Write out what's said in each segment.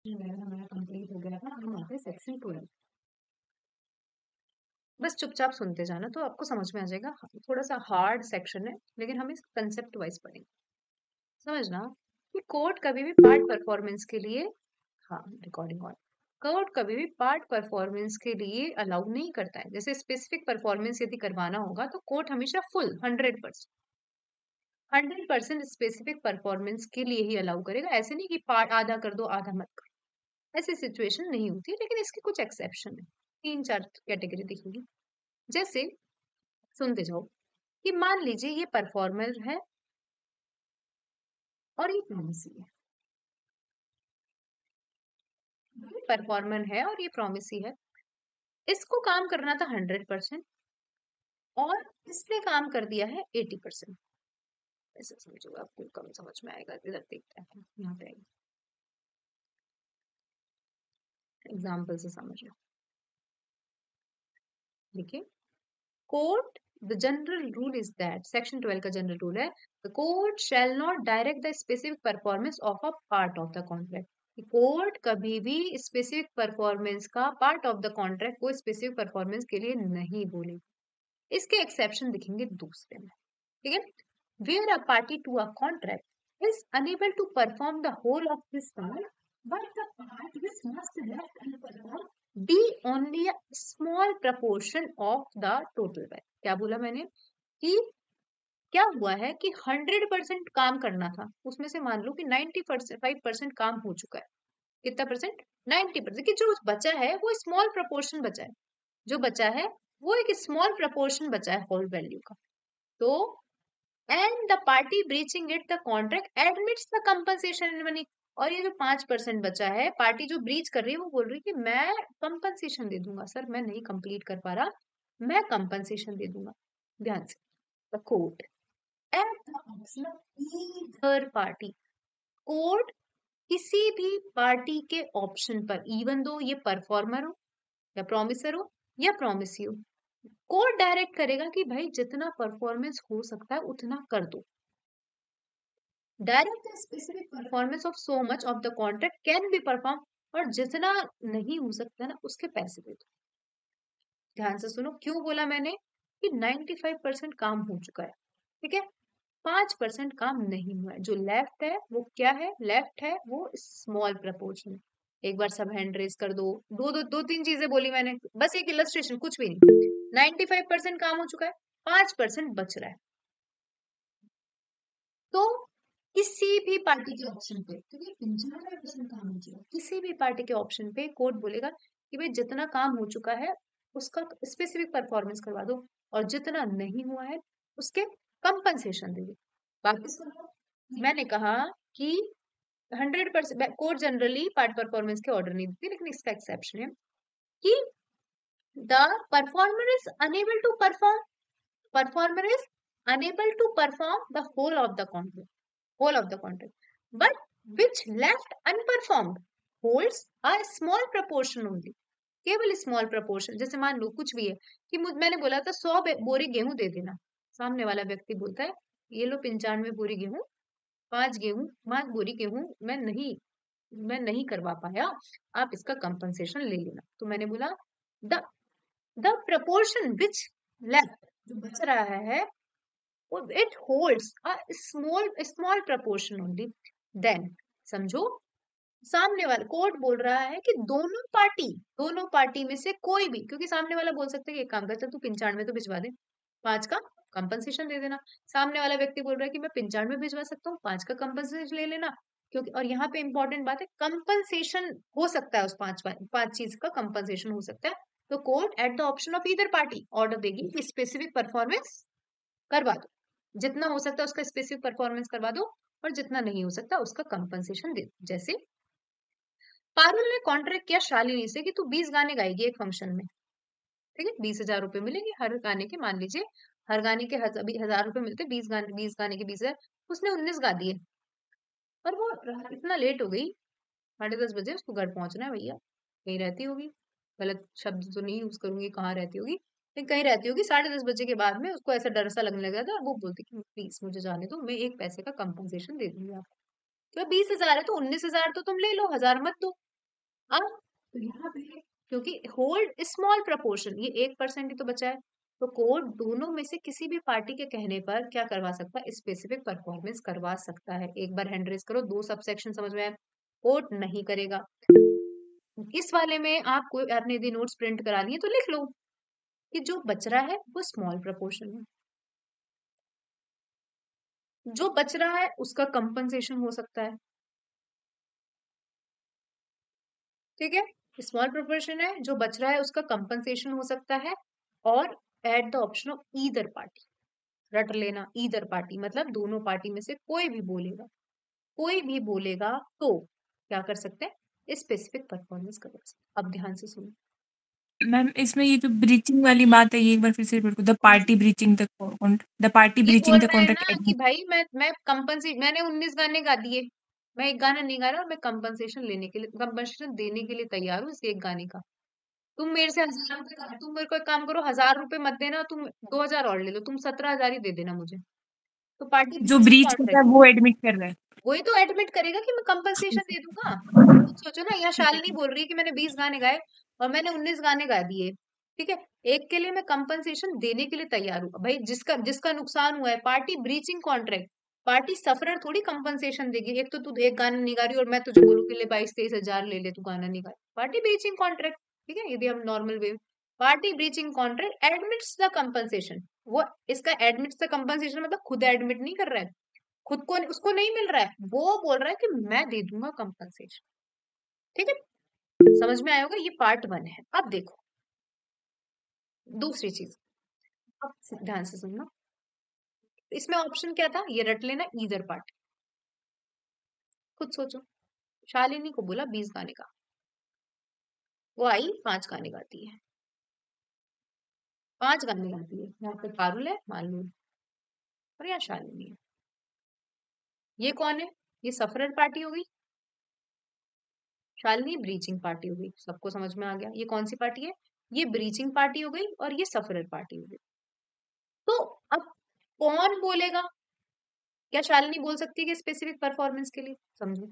हमारा कंप्लीट हो गया था, हम आते हैं सेक्शन 12। बस चुपचाप सुनते जाना तो आपको समझ में आ जाएगा। थोड़ा सा हार्ड सेक्शन है, लेकिन हम इस कंसेप्ट वाइज पढ़ेंगे। समझना कि कोर्ट कभी भी पार्ट परफॉर्मेंस के लिए, हाँ रिकॉर्डिंग ऑन, कोर्ट कभी भी पार्ट परफॉर्मेंस के लिए अलाउ नहीं करता है। जैसे स्पेसिफिक परफॉर्मेंस यदि करवाना होगा तो कोर्ट हमेशा फुल 100% स्पेसिफिक परफॉर्मेंस के लिए ही अलाउ करेगा। ऐसे नहीं कि पार्ट आधा कर दो आधा मत करो, ऐसी सिचुएशन नहीं होती है। लेकिन इसके कुछ एक्सेप्शन है, 3-4 कैटेगरी दिखेगी। जैसे सुनते जाओ कि मान लीजिए ये परफॉर्मर है और ये प्रोमिसी है। ये परफॉर्मर है और ये प्रोमिसी है। इसको काम करना था 100% और इसने काम कर दिया है 80%। ऐसे समझो, आपको कम समझ में आएगा। इधर देखते हैं, यहाँ पे एग्जाम्पल से समझ लो। देखिए, court, the general rule is that, section 12 का जनरल रूल है, the court shall not direct the specific performance of a part of the contract. Court कभी भी स्पेसिफिक परफॉर्मेंस का, पार्ट ऑफ द कॉन्ट्रैक्ट को specific performance के लिए नहीं बोलेगी। इसके एक्सेप्शन दिखेंगे दूसरे में, ठीक है। Where a party to a contract is unable to perform the whole of this part, but the part which must left unperform be only a small proportion of the total value। क्या बोला मैंने कि क्या हुआ है कि 100% काम करना था, उसमें से मान लो कि 95% काम हो चुका है। कितना परसेंट? 90%। कि जो बचा है वो स्मॉल प्रपोर्शन बचा है, जो बचा है वो एक स्मॉल प्रपोर्शन बचा है होल वैल्यू का। तो and the party breaching it the contract admits the compensation in money. और ये जो 5% बचा है, पार्टी जो ब्रीच कर रही है वो बोल रही है कि मैं कंपनसेशन दे दूंगा। सर मैं नहीं कंप्लीट कर पा रहा, मैं कंपनसेशन दे दूंगा। ध्यान से, the court at the option of either party, court किसी भी पार्टी के ऑप्शन पर, इवन दो ये परफॉर्मर हो या प्रोमिसर हो या प्रोमिसी हो, कोर्ट डायरेक्ट करेगा कि भाई जितना परफॉर्मेंस हो सकता है उतना कर दो। Direct the specific performance of so much of the contract can be perform, और जितना नहीं हो सकता ना उसके पैसे दे दो। ध्यान से सुनो, क्यों बोला मैंने कि 95% काम हो चुका है, ठीक है, 5% काम नहीं हुआ है। जो लेफ्ट है वो क्या है? लेफ्ट है वो स्मॉल प्रपोर्शन। एक बार सब हैंड रेज कर दो। दो तीन चीजें बोली मैंने, बस एक इलस्ट्रेशन, कुछ भी नहीं। 95% काम हो चुका है, 5% बच रहा है। तो किसी भी पार्टी के ऑप्शन पे, क्योंकि 95% काम हो चुका है, किसी भी पार्टी के ऑप्शन पे कोर्ट बोलेगा कि भाई जितना काम हो चुका है उसका स्पेसिफिक परफॉर्मेंस करवा दो, और जितना नहीं हुआ है उसके कंपनसेशन दे दो। वापस सुनो, मैंने कहा कि 100% कोर्ट जनरली पार्ट परफॉर्मेंस के ऑर्डर नहीं देती, लेकिन इसका एक्सेप्शन है कि the performer is unable to perform, performer is unable to perform the whole of the contract, but which left unperformed holds a small proportion only, केवल small proportion. जैसे मान लो कुछ भी है कि मैंने बोला था 100 बोरी गेहूं दे देना, सामने वाला व्यक्ति बोलता है ये लो 95 बोरी गेहूं, 5 बोरी गेहूं मैं नहीं करवा पाया, आप इसका कंपनसेशन ले लेना। तो मैंने बोला the the proportion which left, जो बच रहा है, it holds a small proportion only। then समझो, सामने वाला कोर्ट बोल रहा है कि दोनों पार्टी में से कोई भी, क्योंकि सामने वाला बोल सकता है कि एक काम कर, तू 95 तो भिजवा दे, 5 का कंपनसेशन दे देना। सामने वाला व्यक्ति बोल रहा है कि मैं 95 भिजवा सकता हूँ, 5 का कंपनसेशन ले लेना। क्योंकि और यहाँ पे इंपॉर्टेंट बात है, कंपनसेशन हो सकता है, उस पांच चीज का कंपनसेशन हो सकता है। तो court at the option of either party order देगी कि स्पेसिफिक परफॉर्मेंस करवा दो, जितना हो सकता है उसका स्पेसिफिक परफॉर्मेंस करवा दो, और जितना नहीं हो सकता उसका कंपनसेशन दे दो। जैसे पारुल ने कॉन्ट्रैक्ट किया शालिनी से कि तू 20 गाने गाएगी एक फंक्शन में, ठीक है, 20,000 रुपए मिलेंगे हर गाने के। मान लीजिए हर गाने के 1,000 रुपए मिलते, 20 गाने के 20,000। उसने 19 गा दिए, और वो इतना लेट हो गई, 10:30 बजे उसको घर पहुंचना है भैया। कहीं रहती होगी, गलत शब्द तो नहीं यूज करूंगी, कहाँ रहती होगी, लेकिन कहीं रहती होगी। 10:30 बजे के बाद में उसको ऐसा डर सा लगने लगा था, वो बोलती कि प्लीज मुझे जाने दो, मैं एक पैसे का कंपनसेशन दे दूंगी आपको। तो 20,000 है तो 19,000 तो तुम ले लो, 1,000 मत दो। अब तो यहाँ पे क्योंकि होल्ड स्मॉल प्रपोर्शन, ये 1% ही तो बचा है, तो कोर्ट दोनों में से किसी भी पार्टी के कहने पर क्या करवा सकता है, स्पेसिफिक परफॉर्मेंस करवा सकता है। एक बार हैंड रेज करो, दो सब सेक्शन समझ में आए। कोर्ट नहीं करेगा। इस वाले में आपको आपने यदि नोट्स प्रिंट करा लिए तो लिख लो कि जो बच रहा है वो स्मॉल प्रपोर्शन है, जो बच रहा है उसका कंपनसेशन हो सकता है। ठीक है, स्मॉल प्रोपोर्शन है, जो बच रहा है उसका कंपनसेशन हो सकता है। और eight the option of either party, रट लेना, ईदर पार्टी मतलब दोनों पार्टी में से कोई भी बोलेगा, कोई भी बोलेगा तो क्या कर सकते हैं, स्पेसिफिक परफॉर्मेंस कर सकते हैं। अब ध्यान से सुनो। मैम इसमें ये जो ब्रीचिंग वाली बात है, ये एक बार फिर से रिपीट करो। The party breaching the party ये ब्रीचिंग बोल द रहा है ना कॉन्ट्रैक्ट कि एग्रीमेंट। भाई मैं कंपनसेशन, मैंने 19 गाने गा दिए, मैं एक गाना नहीं गा रहा और मैं कंपनसेशन लेने के लिए, कंपनसेशन देने के लिए तैयार हूँ इस एक गाने का। तुम मेरे से 1000 रुपए तुम मेरे को एक काम करो, 1000 रुपए मत देना, तुम 2000 और ले लो, तुम 17,000 ही दे देना मुझे। तो पार्टी जो ब्रीचिंग ब्रीच करता कॉन्ट्रैक्ट है वो एडमिट कर रहा है। वही तो एडमिट करेगा कि मैं कंपनसेशन दे दूंगा। खुद सोचो ना, यहाँ ठीक है, शालिनी ठीक बोल रही है कि मैंने 20 गाने गाए और मैंने 19 गाने गा दिए। ठीक है, एक के लिए मैं कंपनसेशन देने के लिए तैयार हूँ भाई, जिसका जिसका नुकसान हुआ है, party breaching contract. Party sufferer थोड़ी कंपनसेशन देगी, एक तो तू एक गाना नहीं गा रही और मैं तुझे बोलूँ कि ले 22-23 हजार ले ले, तू गाना नहीं गा, पार्टी ब्रीचिंग कॉन्ट्रैक्ट। ठीक है, यदि हम normal way, party breaching contract admits the compensation, वो इसका एडमिट्स द कंपनसेशन मतलब खुद एडमिट नहीं कर रहा है, खुद को उसको नहीं मिल रहा है, वो बोल रहा है कि मैं दे दूंगा कंपनसेशन। ठीक है, समझ में आया होगा, ये पार्ट वन है। अब देखो दूसरी चीज, अब ध्यान से सुनना। इसमें ऑप्शन क्या था, ये रट लेना, ईदर पार्ट। खुद सोचो, शालिनी को बोला 20 गाने का, वो आई 5 गाने गाती है, 5 गाने गाती है, यहाँ पे पारुल है, मालूम, और यहाँ शालिनी है। ये कौन है, ये सफरर पार्टी हो गई, शालिनी ब्रीचिंग पार्टी हो गई। सबको समझ में आ गया ये कौन सी पार्टी है, ये ब्रीचिंग पार्टी हो गई और ये सफरर पार्टी हो गई। तो अब कौन बोलेगा, क्या शालिनी बोल सकती है कि स्पेसिफिक परफॉर्मेंस के लिए, समझो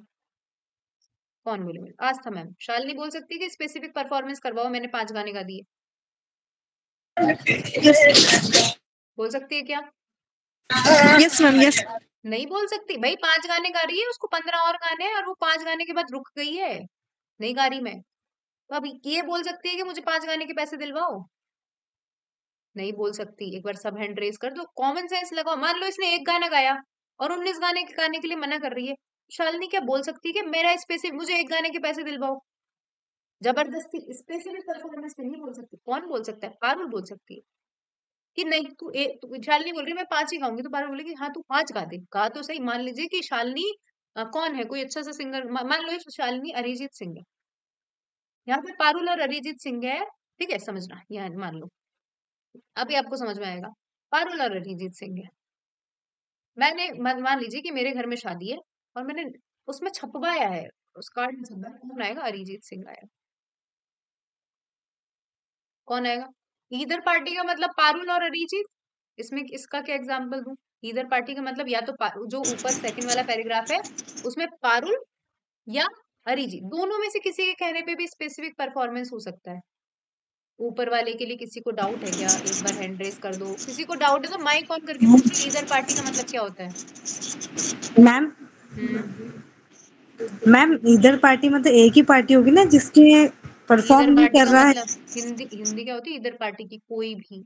कौन बोलेगा, आस्था मैम, शालिनी बोल सकती है कि स्पेसिफिक परफॉर्मेंस करवाओ, मैंने 5 गाने गा दिए, बोल सकती है क्या, यस मैम, यस। नहीं बोल सकती भाई, 5 गाने गा रही है, उसको 15 और गाने हैं और वो 5 गाने के बाद रुक गई है, नहीं गा रही मैं। तो अब ये बोल सकती है कि मुझे 5 गाने के पैसे दिलवाओ, नहीं बोल सकती। एक बार सब हैंड रेस कर दो, कॉमन सेंस लगाओ, मान लो इसने एक गाना गाया और 19 गाने के गाने के लिए मना कर रही है, शालिनी क्या बोल सकती है कि मेरा स्पेसिफिक, मुझे एक गाने के पैसे दिलवाओ, जबरदस्ती, स्पेशली परफॉर्मेंस पे नहीं बोल सकती। कौन बोल सकता है, पारुल बोल सकती है कि नहीं तू शालिनी बोल रही है मैं 5 ही गाऊंगी, तो पारुल बोलेगी हाँ तू 5 गा दे, गा तो सही। मान लीजिए कि शालिनी कौन है, कोई अच्छा सा सिंगर, मान लो ये शालिनी अरिजीत सिंह है, यहाँ पे पारुल और अरिजीत सिंह है। ठीक है, समझना, यहाँ मान लो, अभी आपको समझ में आएगा, पारुल और अरिजीत सिंह है। मैंने मान लीजिए कि मेरे घर में शादी है और मैंने उसमें छपवाया है, उस कार्ड में छपवाया है, कौन आएगा, अरिजीत सिंह आएगा। कौन आएगा, ईदर पार्टी का मतलब पारुल और अरिजीत। इसमें इसका क्या एग्जांपल दूं, ईदर पार्टी का मतलब या तो जो ऊपर सेकंड वाला पैराग्राफ है उसमें पारुल या अरिजीत, दोनों में से किसी के कहने पे भी स्पेसिफिक परफॉर्मेंस हो सकता है। ऊपर वाले के लिए किसी को डाउट है क्या, एक बार हैंड रेस कर दो, किसी को डाउट है तो माइक ऑन करके पूछो ईदर पार्टी का मतलब क्या होता है। मैम, हम्म, मैम इधर पार्टी मतलब एक ही पार्टी होगी ना जिसके परफॉर्म ईदर नहीं पार्टी कर का रहा है। मतलब हिंदी, हिंदी क्या होती है, ईदर पार्टी की कोई भी,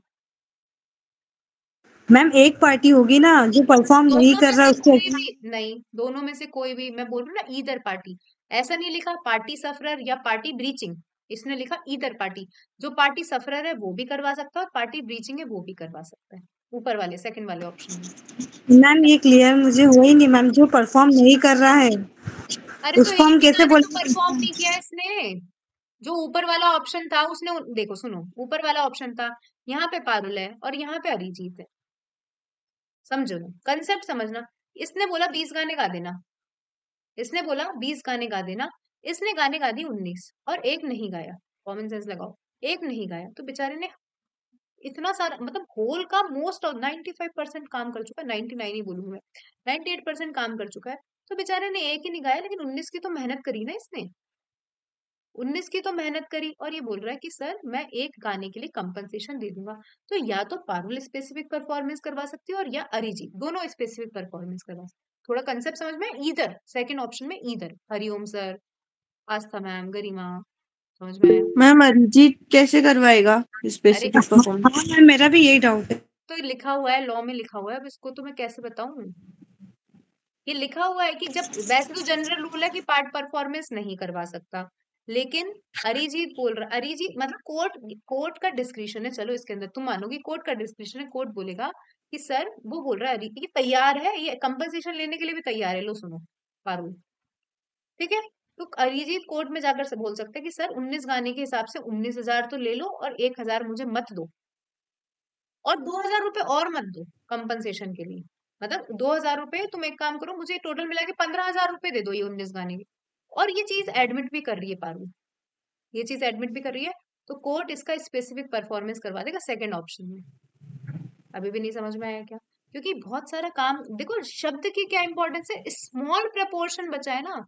मैम एक पार्टी होगी ना जो परफॉर्म नहीं दोनों कर में रहा से है उसके। कोई भी नहीं, दोनों में से कोई भी, मैं बोल रही हूँ ना ईदर पार्टी, ऐसा नहीं लिखा पार्टी सफरर या पार्टी ब्रीचिंग, इसने लिखा ईदर पार्टी। जो पार्टी सफरर है वो भी करवा सकता है और पार्टी ब्रीचिंग है वो भी करवा सकता है, ऊपर वाले सेकंड वाले ऑप्शन में। मैम ये क्लियर मुझे हो ही नहीं मैम, जो परफॉर्म नहीं कर रहा है अरे तो उसको एक हम ही कैसे गाना तो बोलेंगे। परफॉर्म नहीं किया इसने, जो ऊपर वाला ऑप्शन था उसने देखो सुनो, ऊपर वाला ऑप्शन था, यहाँ पे पारुल है और यहाँ पे अरिजीत है, समझो ना कंसेप्ट समझना। इसने बोला 20 गाने गा देना, इसने बोला 20 गाने गा देना, इसने गाने गा दी 19 और एक नहीं गाया, कॉमन सेंस लगाओ, एक नहीं गाया तो बेचारे ने इतना सारा, मतलब होल का मोस्ट ऑफ 95% काम कर चुका है, 99 ही बोलूंगी मैं, 98% काम कर चुका है, तो बेचारे ने एक ही नहीं गाया, लेकिन 19 की तो मेहनत करी ना इसने। 19 की तो मेहनत करी और ये बोल रहा है कि सर मैं एक गाने के लिए कंपनसेशन दे दूंगा। तो या तो पारुल स्पेसिफिक परफॉर्मेंस करवा सकती है और या अरिजीत, दोनों स्पेसिफिक परफॉर्मेंस करवा सकती है। थोड़ा कंसेप्ट समझ में, ईदर सेकंड ऑप्शन में, ईदर हरिओम सर, आस्था मैम, गरिमा, समझ में आया? मैम अरिजीत कैसे करवाएगा अरे स्पेसिफिक परफॉर्मेंस? हाँ मैम, मेरा भी यही डाउट है। तो लिखा हुआ है, लॉ में लिखा हुआ है, अब इसको तो मैं कैसे बताऊं? ये लिखा हुआ है कि जब, वैसे तो जनरल रूल है कि पार्ट परफॉर्मेंस नहीं करवा सकता, लेकिन अरिजीत बोल रहा, अरिजीत मतलब कोर्ट, कोर्ट का डिस्क्रिप्शन है, चलो इसके अंदर तुम मानोगी कोर्ट का डिस्क्रिप्शन है, कोर्ट बोलेगा कि सर, वो बोल रहा है ये तैयार है, ये कंपनसेशन लेने के लिए भी तैयार है, लो सुनो पारुल, ठीक है? तो अरिजीत कोर्ट में जाकर से बोल सकते हैं कि सर 19 गाने के हिसाब से 19,000 तो ले लो और 1,000 मुझे मत दो, और 2,000 रुपए और मत दो कंपनसेशन के लिए। मतलब 2,000 रुपए तुम एक काम करो, मुझे टोटल मिला के 15,000 रुपए दे दो ये 19 गाने के। और ये चीज एडमिट भी कर रही है पारुल, ये चीज एडमिट भी कर रही है, तो कोर्ट इसका स्पेसिफिक परफॉर्मेंस करवा देगा सेकंड ऑप्शन में। अभी भी नहीं समझ में आया क्या? क्योंकि बहुत सारा काम, देखो शब्द की क्या इंपॉर्टेंस है, स्मॉल प्रपोर्शन बचा है ना,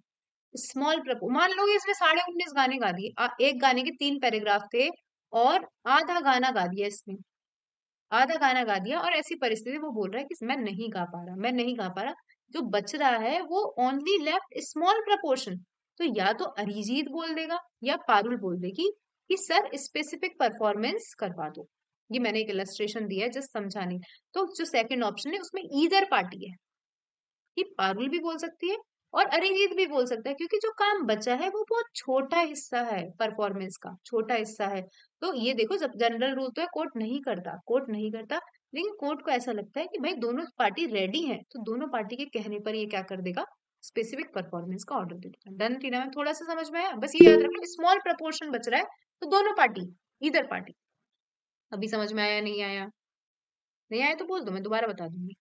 स्मॉल प्रपो, मान लो कि इसने 19.5 गाने गा दिए, एक गाने के 3 पैराग्राफ थे और आधा गाना गा दिया इसने, आधा गाना गा दिया, और ऐसी परिस्थिति वो बोल रहा है कि मैं नहीं गा पा रहा, मैं नहीं गा पा रहा, जो बच रहा है वो ओनली लेफ्ट स्मॉल प्रपोर्शन। तो या तो अरिजीत बोल देगा या पारुल बोल देगी कि सर स्पेसिफिक परफॉर्मेंस करवा दो। ये मैंने एक इलस्ट्रेशन दिया है जस्ट समझाने। तो जो सेकंड ऑप्शन है उसमें ईदर पार्टी है, कि पारुल भी बोल सकती है और अरिजीत भी बोल सकता है, क्योंकि जो काम बचा है वो बहुत छोटा हिस्सा है, परफॉर्मेंस का छोटा हिस्सा है। तो ये देखो, जब जनरल रूल तो है, कोर्ट नहीं करता, कोर्ट नहीं करता, लेकिन कोर्ट को ऐसा लगता है कि भाई दोनों पार्टी रेडी है, तो दोनों पार्टी के कहने पर ये क्या कर देगा, स्पेसिफिक परफॉर्मेंस का ऑर्डर दे देगा। डन टीना मैम, थोड़ा सा समझ में आया? बस ये याद रखना, स्मॉल प्रपोर्शन बच रहा है, तो दोनों पार्टी, इधर पार्टी। अभी समझ में आया? नहीं आया? नहीं आया तो बोल दो, मैं दोबारा बता दूंगी।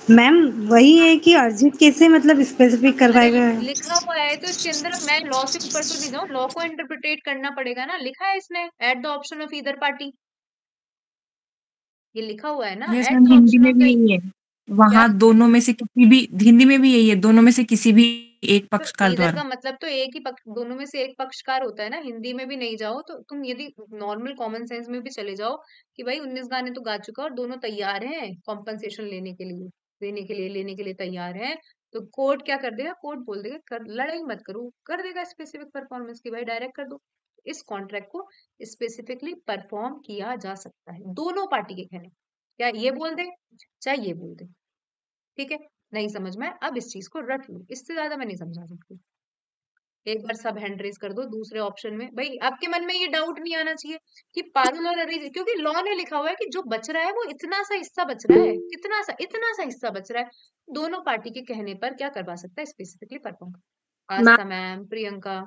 मैम वही है कि अरिजीत कैसे मतलब स्पेसिफिक अरे करवाएगा। लिखा हुआ है तो इसके अंदर, मैं लॉ से ऊपर तो नहीं जाऊं, लॉ को इंटरप्रिटेट करना पड़ेगा ना, लिखा है इसने at the option of either party, ये लिखा हुआ है ना, yes at ma'am, the Hindi option में ऑफ भी द, यही है। क्या? वहां दोनों में से किसी भी, हिंदी में भी यही है, दोनों में से किसी भी एक तो पक्षकार ईदर द्वारा। का मतलब तो एक ही पक्ष, दोनों में से एक पक्षकार होता है ना, हिंदी में भी नहीं जाओ तो तुम यदि नॉर्मल कॉमन सेंस में भी चले जाओ कि भाई 19 गाने तो गा चुका और दोनों तैयार हैं कॉम्पनसेशन लेने के लिए, देने के लिए, लेने के लिए तैयार हैं, तो कोर्ट क्या कर देगा, कोर्ट बोल देगा कर, लड़ाई मत करो, कर देगा स्पेसिफिक परफॉर्मेंस की, भाई डायरेक्ट कर दो। इस कॉन्ट्रैक्ट को स्पेसिफिकली परफॉर्म किया जा सकता है दोनों पार्टी के कहने, क्या ये बोल दे चाहे ये बोल दे, ठीक है? नहीं समझ में आया? अब इस चीज को रट लो, इससे ज्यादा मैं नहीं समझा सकती। एक बार सब हैंड रेज कर दो दूसरे ऑप्शन में। भाई आपके मन में ये डाउट नहीं आना चाहिए कि पारुल और अरिजीत, क्योंकि लॉ ने लिखा हुआ है कि जो बच रहा है वो इतना सा हिस्सा बच रहा है, कितना सा, इतना सा हिस्सा बच रहा है, दोनों पार्टी के कहने पर क्या करवा सकता है, स्पेसिफिकली परफॉर्म। आस्था मैम, प्रियंका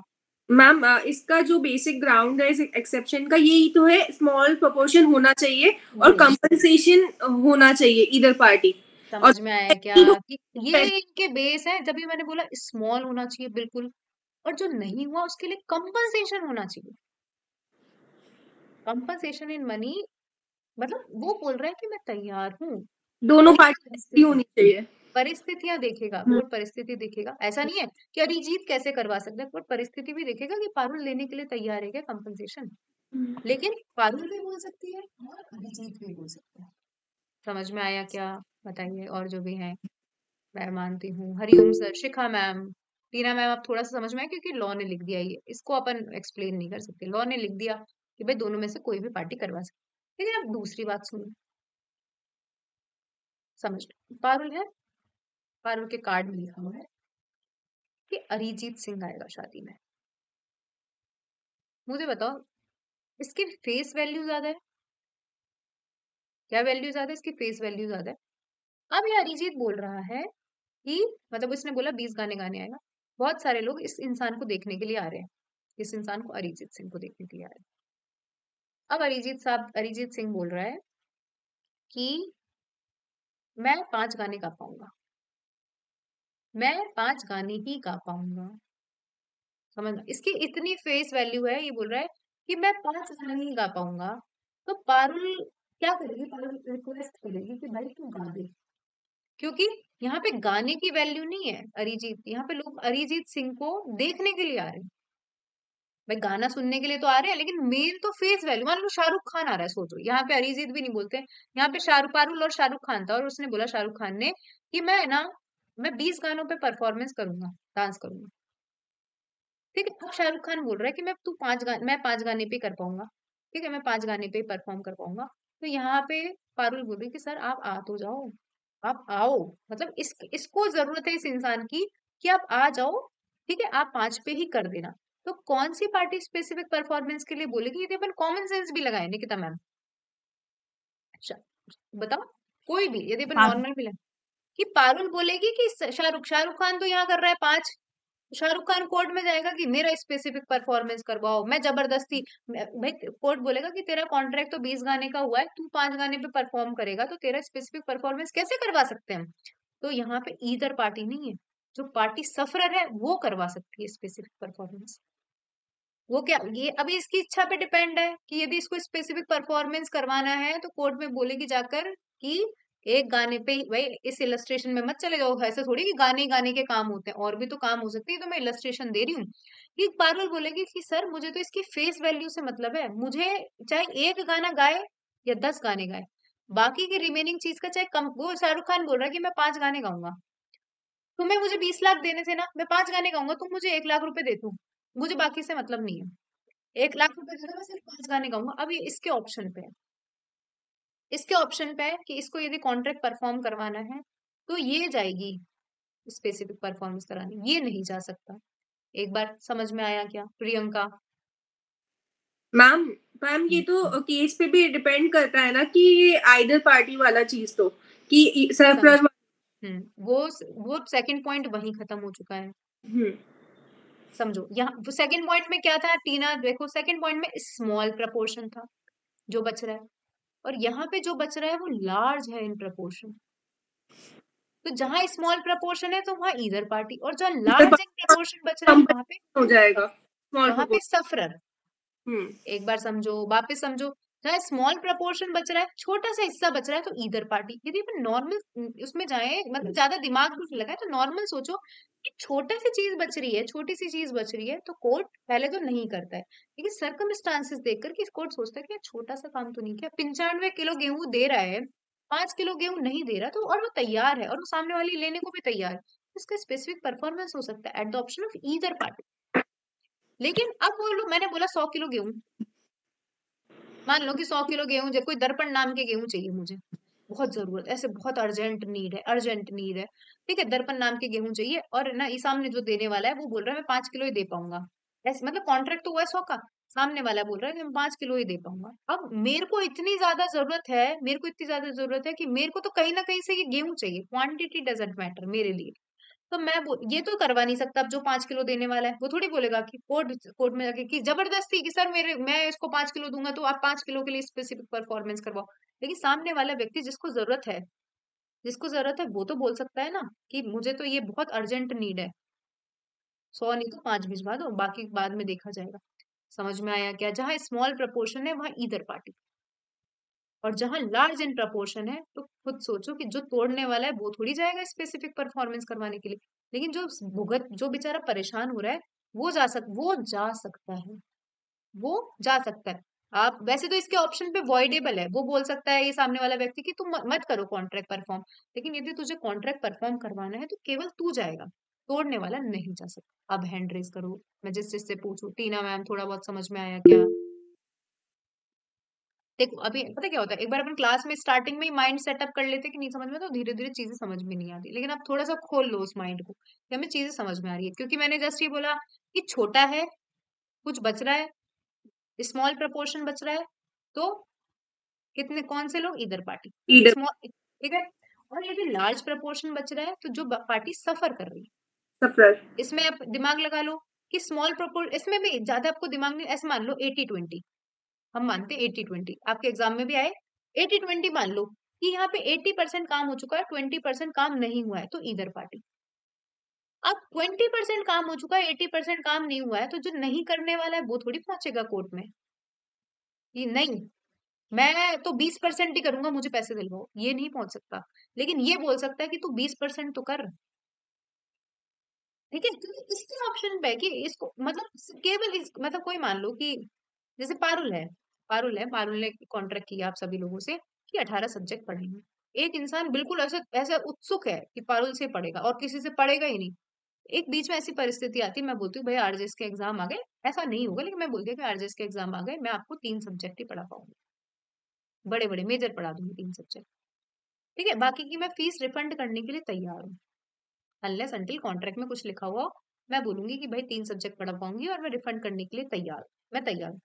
मैम इसका जो बेसिक ग्राउंड है इस एक्सेप्शन का यही तो है, स्मॉल प्रोपोर्शन होना चाहिए और जी, कंपनसेशन होना चाहिए ईदर पार्टी। और समझ में आया क्या कि ये इनके बेस है, जब भी मैंने बोला स्मॉल होना चाहिए बिल्कुल, और जो नहीं हुआ उसके लिए कंपनसेशन होना चाहिए, कंपनसेशन इन मनी, मतलब वो बोल रहा है कि मैं तैयार हूँ, दोनों कोई पार्टी परिस्थिति, होनी चाहिए। परिस्थितियां देखेगा कोर्ट, परिस्थिति देखेगा, ऐसा नहीं है कि अरिजीत कैसे करवा सकता है, कोर्ट परिस्थिति भी देखेगा कि पारुल लेने के लिए तैयार है क्या कंपनसेशन, लेकिन पारुल भी बोल सकती है और अरिजीत भी बोल सकता है। समझ में आया क्या? बताइए, और जो भी है मैं मानती हूँ, हरिओम सर, शिखा मैम, टीना मैम, आप थोड़ा सा समझ में आया क्योंकि लॉ ने लिख दिया, ये इसको अपन एक्सप्लेन नहीं कर सकते, लॉ ने लिख दिया कि भाई दोनों में से कोई भी पार्टी करवा सकती, लेकिन अब दूसरी बात सुनो, समझ लो पारुल है, पारुल के कार्ड में लिखा हुआ है कि अरिजीत सिंह आएगा शादी में, मुझे बताओ इसकी फेस वैल्यू ज्यादा है, क्या वैल्यू ज्यादा है, इसकी फेस वैल्यू ज्यादा है। अब ये अरिजीत बोल रहा है कि, मतलब उसने बोला 20 गाने गाने आएगा, बहुत सारे लोग इस इंसान को देखने के लिए आ रहे हैं, इस इंसान को, अरिजीत सिंह को देखने के लिए आ रहे हैं। अब अरिजीत साहब, अरिजीत सिंह बोल रहा है कि मैं 5 गाने गा पाऊंगा, मैं 5 गाने ही गा पाऊंगा, समझ लो इसकी इतनी फेस वैल्यू है, ये बोल रहा है कि मैं 5 गाने ही गा पाऊंगा। तो पारुल क्या करेगी, पारुल रिक्वेस्ट करेगी कि भाई तू गा दे, क्योंकि यहाँ पे गाने की वैल्यू नहीं है, अरिजीत, यहाँ पे लोग अरिजीत सिंह को देखने के लिए आ रहे हैं, भाई गाना सुनने के लिए तो आ रहे हैं, लेकिन मेन तो फेस वैल्यू। मान लो शाहरुख खान आ रहा है, सोचो, यहाँ पे अरिजीत भी नहीं बोलते, यहाँ पे पारुल और शाहरुख खान था, और उसने बोला, शाहरुख खान ने, कि मैं 20 गानों पे परफॉर्मेंस करूंगा, डांस करूंगा। ठीक है, अब शाहरुख खान बोल रहा है कि मैं 5 गाने पे कर पाऊंगा। ठीक है, मैं 5 गाने पे परफॉर्म कर पाऊंगा। तो यहाँ पे पारुल बोल रही कि सर आप आ तो जाओ, आप आओ, मतलब इसको जरूरत है इस इंसान की कि आप आ जाओ। ठीक है, आप 5 पे ही कर देना। तो कौन सी पार्टी स्पेसिफिक परफॉर्मेंस के लिए बोलेगी? यदि अपन कॉमन सेंस भी लगाए, निकिता मैम, बताओ, कोई भी यदि अपन हाँ नॉर्मल भी लगाए, कि पारुल बोलेगी कि शाहरुख खान तो यहाँ कर रहा है 5, शाहरुख खान कोर्ट में जाएगा कि मेरा स्पेसिफिक परफॉर्मेंस करवाओ, मैं जबरदस्ती, भाई कोर्ट बोलेगा कि तेरा कॉन्ट्रैक्ट तो 20 गाने का हुआ है, तू 5 गाने पे परफॉर्म करेगा, तो तेरा स्पेसिफिक परफॉर्मेंस कैसे करवा सकते हैं हम? तो यहाँ पे ईदर पार्टी नहीं है, जो पार्टी सफरर है वो करवा सकती है स्पेसिफिक परफॉर्मेंस। वो क्या, ये अभी इसकी इच्छा पे डिपेंड है कि यदि इसको स्पेसिफिक परफॉर्मेंस करवाना है तो कोर्ट में बोलेगी जाकर कि एक गाने पे ही, भाई इस इलस्ट्रेशन में मत चले जाओ, ऐसे थोड़ी कि गाने ही गाने के काम होते हैं, और भी तो काम हो सकते हैं, तो मैं इलस्ट्रेशन दे रही हूँ। कि पारुल बोलेगी कि सर मुझे तो इसकी फेस वैल्यू से मतलब है, मुझे चाहे एक गाना गाए या 10 गाने गाए, बाकी की रिमेनिंग चीज का चाहे कम। वो शाहरुख खान बोल रहा है कि मैं 5 गाने गाऊंगा, तुम्हें मुझे 20 लाख देने थे ना, मैं 5 गाने गाऊंगा, तुम मुझे 1 लाख रुपए दे दो, मुझे बाकी से मतलब नहीं है, 1 लाख रुपए दे दो, मैं सिर्फ 5 गाने गाऊंगा। अब ये इसके ऑप्शन पे है, इसके ऑप्शन पे है कि इसको यदि कॉन्ट्रैक्ट परफॉर्म करवाना है तो ये जाएगी स्पेसिफिक परफॉर्मेंस कराने, ये नहीं जा सकता। एक बार समझ में आया क्या प्रियंका? मैम मैम ये तो केस पे भी डिपेंड करता है ना कि ये आइदर पार्टी वाला चीज तो कि सरफराज। वो सेकंड पॉइंट वहीं खत्म हो चुका है। समझो, यहाँ सेकंड पॉइंट में क्या था टीना, देखो सेकंड पॉइंट में स्मॉल प्रपोर्शन था जो बच रहा है, और यहाँ पे जो बच रहा है वो लार्ज है इन प्रपोर्शन। तो जहां स्मॉल प्रपोर्शन है तो वहां ईदर पार्टी, और जहां लार्ज इन प्रपोर्शन बच रहा है वहां पे हो जाएगा स्मॉल सफरर। एक बार समझो, वापस समझो, जहाँ स्मॉल प्रपोर्शन बच रहा है, छोटा सा हिस्सा बच रहा है, तो ईदर पार्टी। यदि अपन नॉर्मल उसमें जाए, मतलब ज्यादा दिमाग भी लगाए, तो नॉर्मल सोचो कि छोटा सी चीज बच रही है, छोटी सी चीज बच रही है, तो कोर्ट पहले तो नहीं करता है, लेकिन सर्कमस्टांसेस देखकर कि कोर्ट सोचता है कि यार छोटा सा काम तो नहीं किया, 95 किलो गेहूं दे रहा है, 5 किलो गेहूं नहीं दे रहा, तो और वो तैयार है, और वो सामने वाली लेने को भी तैयार है, इसका स्पेसिफिक परफॉर्मेंस हो सकता है eight the option of either party. लेकिन अब बोलो, मैंने बोला 100 किलो गेहूं, मान लो कि 100 किलो गेहूं, कोई दर्पण नाम के गेहूं चाहिए मुझे, बहुत जरूरत, ऐसे बहुत अर्जेंट नीड है, अर्जेंट नीड है। ठीक है, दर्पण नाम के गेहूं चाहिए, और ना ये सामने जो देने वाला है वो बोल रहा है मैं 5 किलो ही दे पाऊंगा, ऐसे मतलब कॉन्ट्रैक्ट तो हुआ है 100 का, सामने वाला बोल रहा है कि मैं 5 किलो ही दे पाऊंगा। अब मेरे को इतनी ज्यादा जरूरत है, मेरे को इतनी ज्यादा जरूरत है कि मेरे को तो कहीं ना कहीं से ये गेहूं चाहिए, क्वांटिटी डजेंट मैटर मेरे लिए। तो ये तो करवा नहीं सकता, अब जो 5 किलो देने वाला है वो थोड़ी बोलेगा कि कोर्ट कोर्ट में जाके कि जबरदस्ती कि सर मैं इसको 5 किलो दूंगा तो आप 5 किलो के लिए स्पेसिफिक परफॉर्मेंस करवाओ। लेकिन सामने वाला व्यक्ति जिसको जरूरत है वो तो बोल सकता है ना कि मुझे तो ये बहुत अर्जेंट नीड है, 100 नहीं तो 5 भिजवा दो, बाकी बाद में देखा जाएगा। समझ में आया क्या? जहां स्मॉल प्रपोर्शन है वहां ईदर पार्टी, और जहां लार्ज इन प्रपोर्शन है तो खुद सोचो कि जो तोड़ने वाला है वो थोड़ी जाएगा स्पेसिफिक परफॉर्मेंस करवाने के लिए, लेकिन जो बेचारा परेशान हो रहा है वो जा सकता है, वो जा सकता है। आप वैसे तो इसके ऑप्शन पे वॉइडेबल है, वो बोल सकता है ये सामने वाला व्यक्ति कि तुम मत करो कॉन्ट्रैक्ट परफॉर्म, लेकिन यदि तुझे कॉन्ट्रैक्ट परफॉर्म करवाना है तो केवल तू जाएगा, तोड़ने वाला नहीं जा सकता। अब हैंड रेज करो, मैं जिससे पूछूं, टीना मैम थोड़ा बहुत समझ में आया क्या? देखो अभी पता क्या होता है, एक बार अपन क्लास में स्टार्टिंग में ही माइंड सेटअप कर लेते हैं कि नहीं समझ में, तो धीरे धीरे चीजें समझ में नहीं आती, लेकिन आप थोड़ा सा खोल लो उस माइंड को कि हमें चीजें समझ में आ रही है, क्योंकि मैंने जस्ट ये बोला कि छोटा है, कुछ बच रहा है, स्मॉल प्रपोर्शन बच रहा है, तो कितने कौन से लोग? इधर पार्टी, ईदर स्मॉल, ठीक है। और यदि लार्ज प्रपोर्शन बच रहा है तो जो पार्टी सफर कर रही है, सरफराज। इसमें आप दिमाग लगा लो कि स्मॉल प्रपोर्शन, इसमें भी ज्यादा आपको दिमाग नहीं, ऐसे मान लो 80-20, हम मानते हैं 80-20, आपके एग्जाम में भी आए 80-20, मान लो कि यहाँ पे 80% काम हो चुका है, 20% काम नहीं हुआ है, तो इधर पार्टी। अब 20% काम हो चुका है, 80% काम नहीं हुआ है, तो जो नहीं करने वाला है वो थोड़ी पहुंचेगा कोर्ट में कि नहीं मैं तो 20% ही करूंगा, मुझे पैसे दिलवाओ, ये नहीं पहुंच सकता। लेकिन ये बोल सकता है कि तू 20% तो कर, ठीक है, क्योंकि इसके ऑप्शन पे है कि इसको मतलब केवल मतलब कोई मान लो कि जैसे पारुल ने कॉन्ट्रैक्ट किया आप सभी लोगों से कि 18 सब्जेक्ट पढ़ेंगे। एक इंसान बिल्कुल ऐसा ऐसा उत्सुक है कि पारुल से पढ़ेगा और किसी से पढ़ेगा ही नहीं। एक बीच में ऐसी परिस्थिति आती है, मैं बोलती हूँ भाई आरजेएस के एग्जाम आ गए, ऐसा नहीं होगा लेकिन मैं बोलती हूँ कि आरजेएस के एग्जाम आ गए, मैं आपको 3 सब्जेक्ट ही पढ़ा पाऊंगी, बड़े बड़े मेजर पढ़ा दूंगी 3 सब्जेक्ट। ठीक है, बाकी की मैं फीस रिफंड करने के लिए तैयार हूँ, अनलेस अंटिल कॉन्ट्रैक्ट में कुछ लिखा हुआ हो, मैं बोलूंगी कि भाई 3 सब्जेक्ट पढ़ा पाऊंगी और मैं रिफंड करने के लिए तैयार हूँ, मैं तैयार हूँ।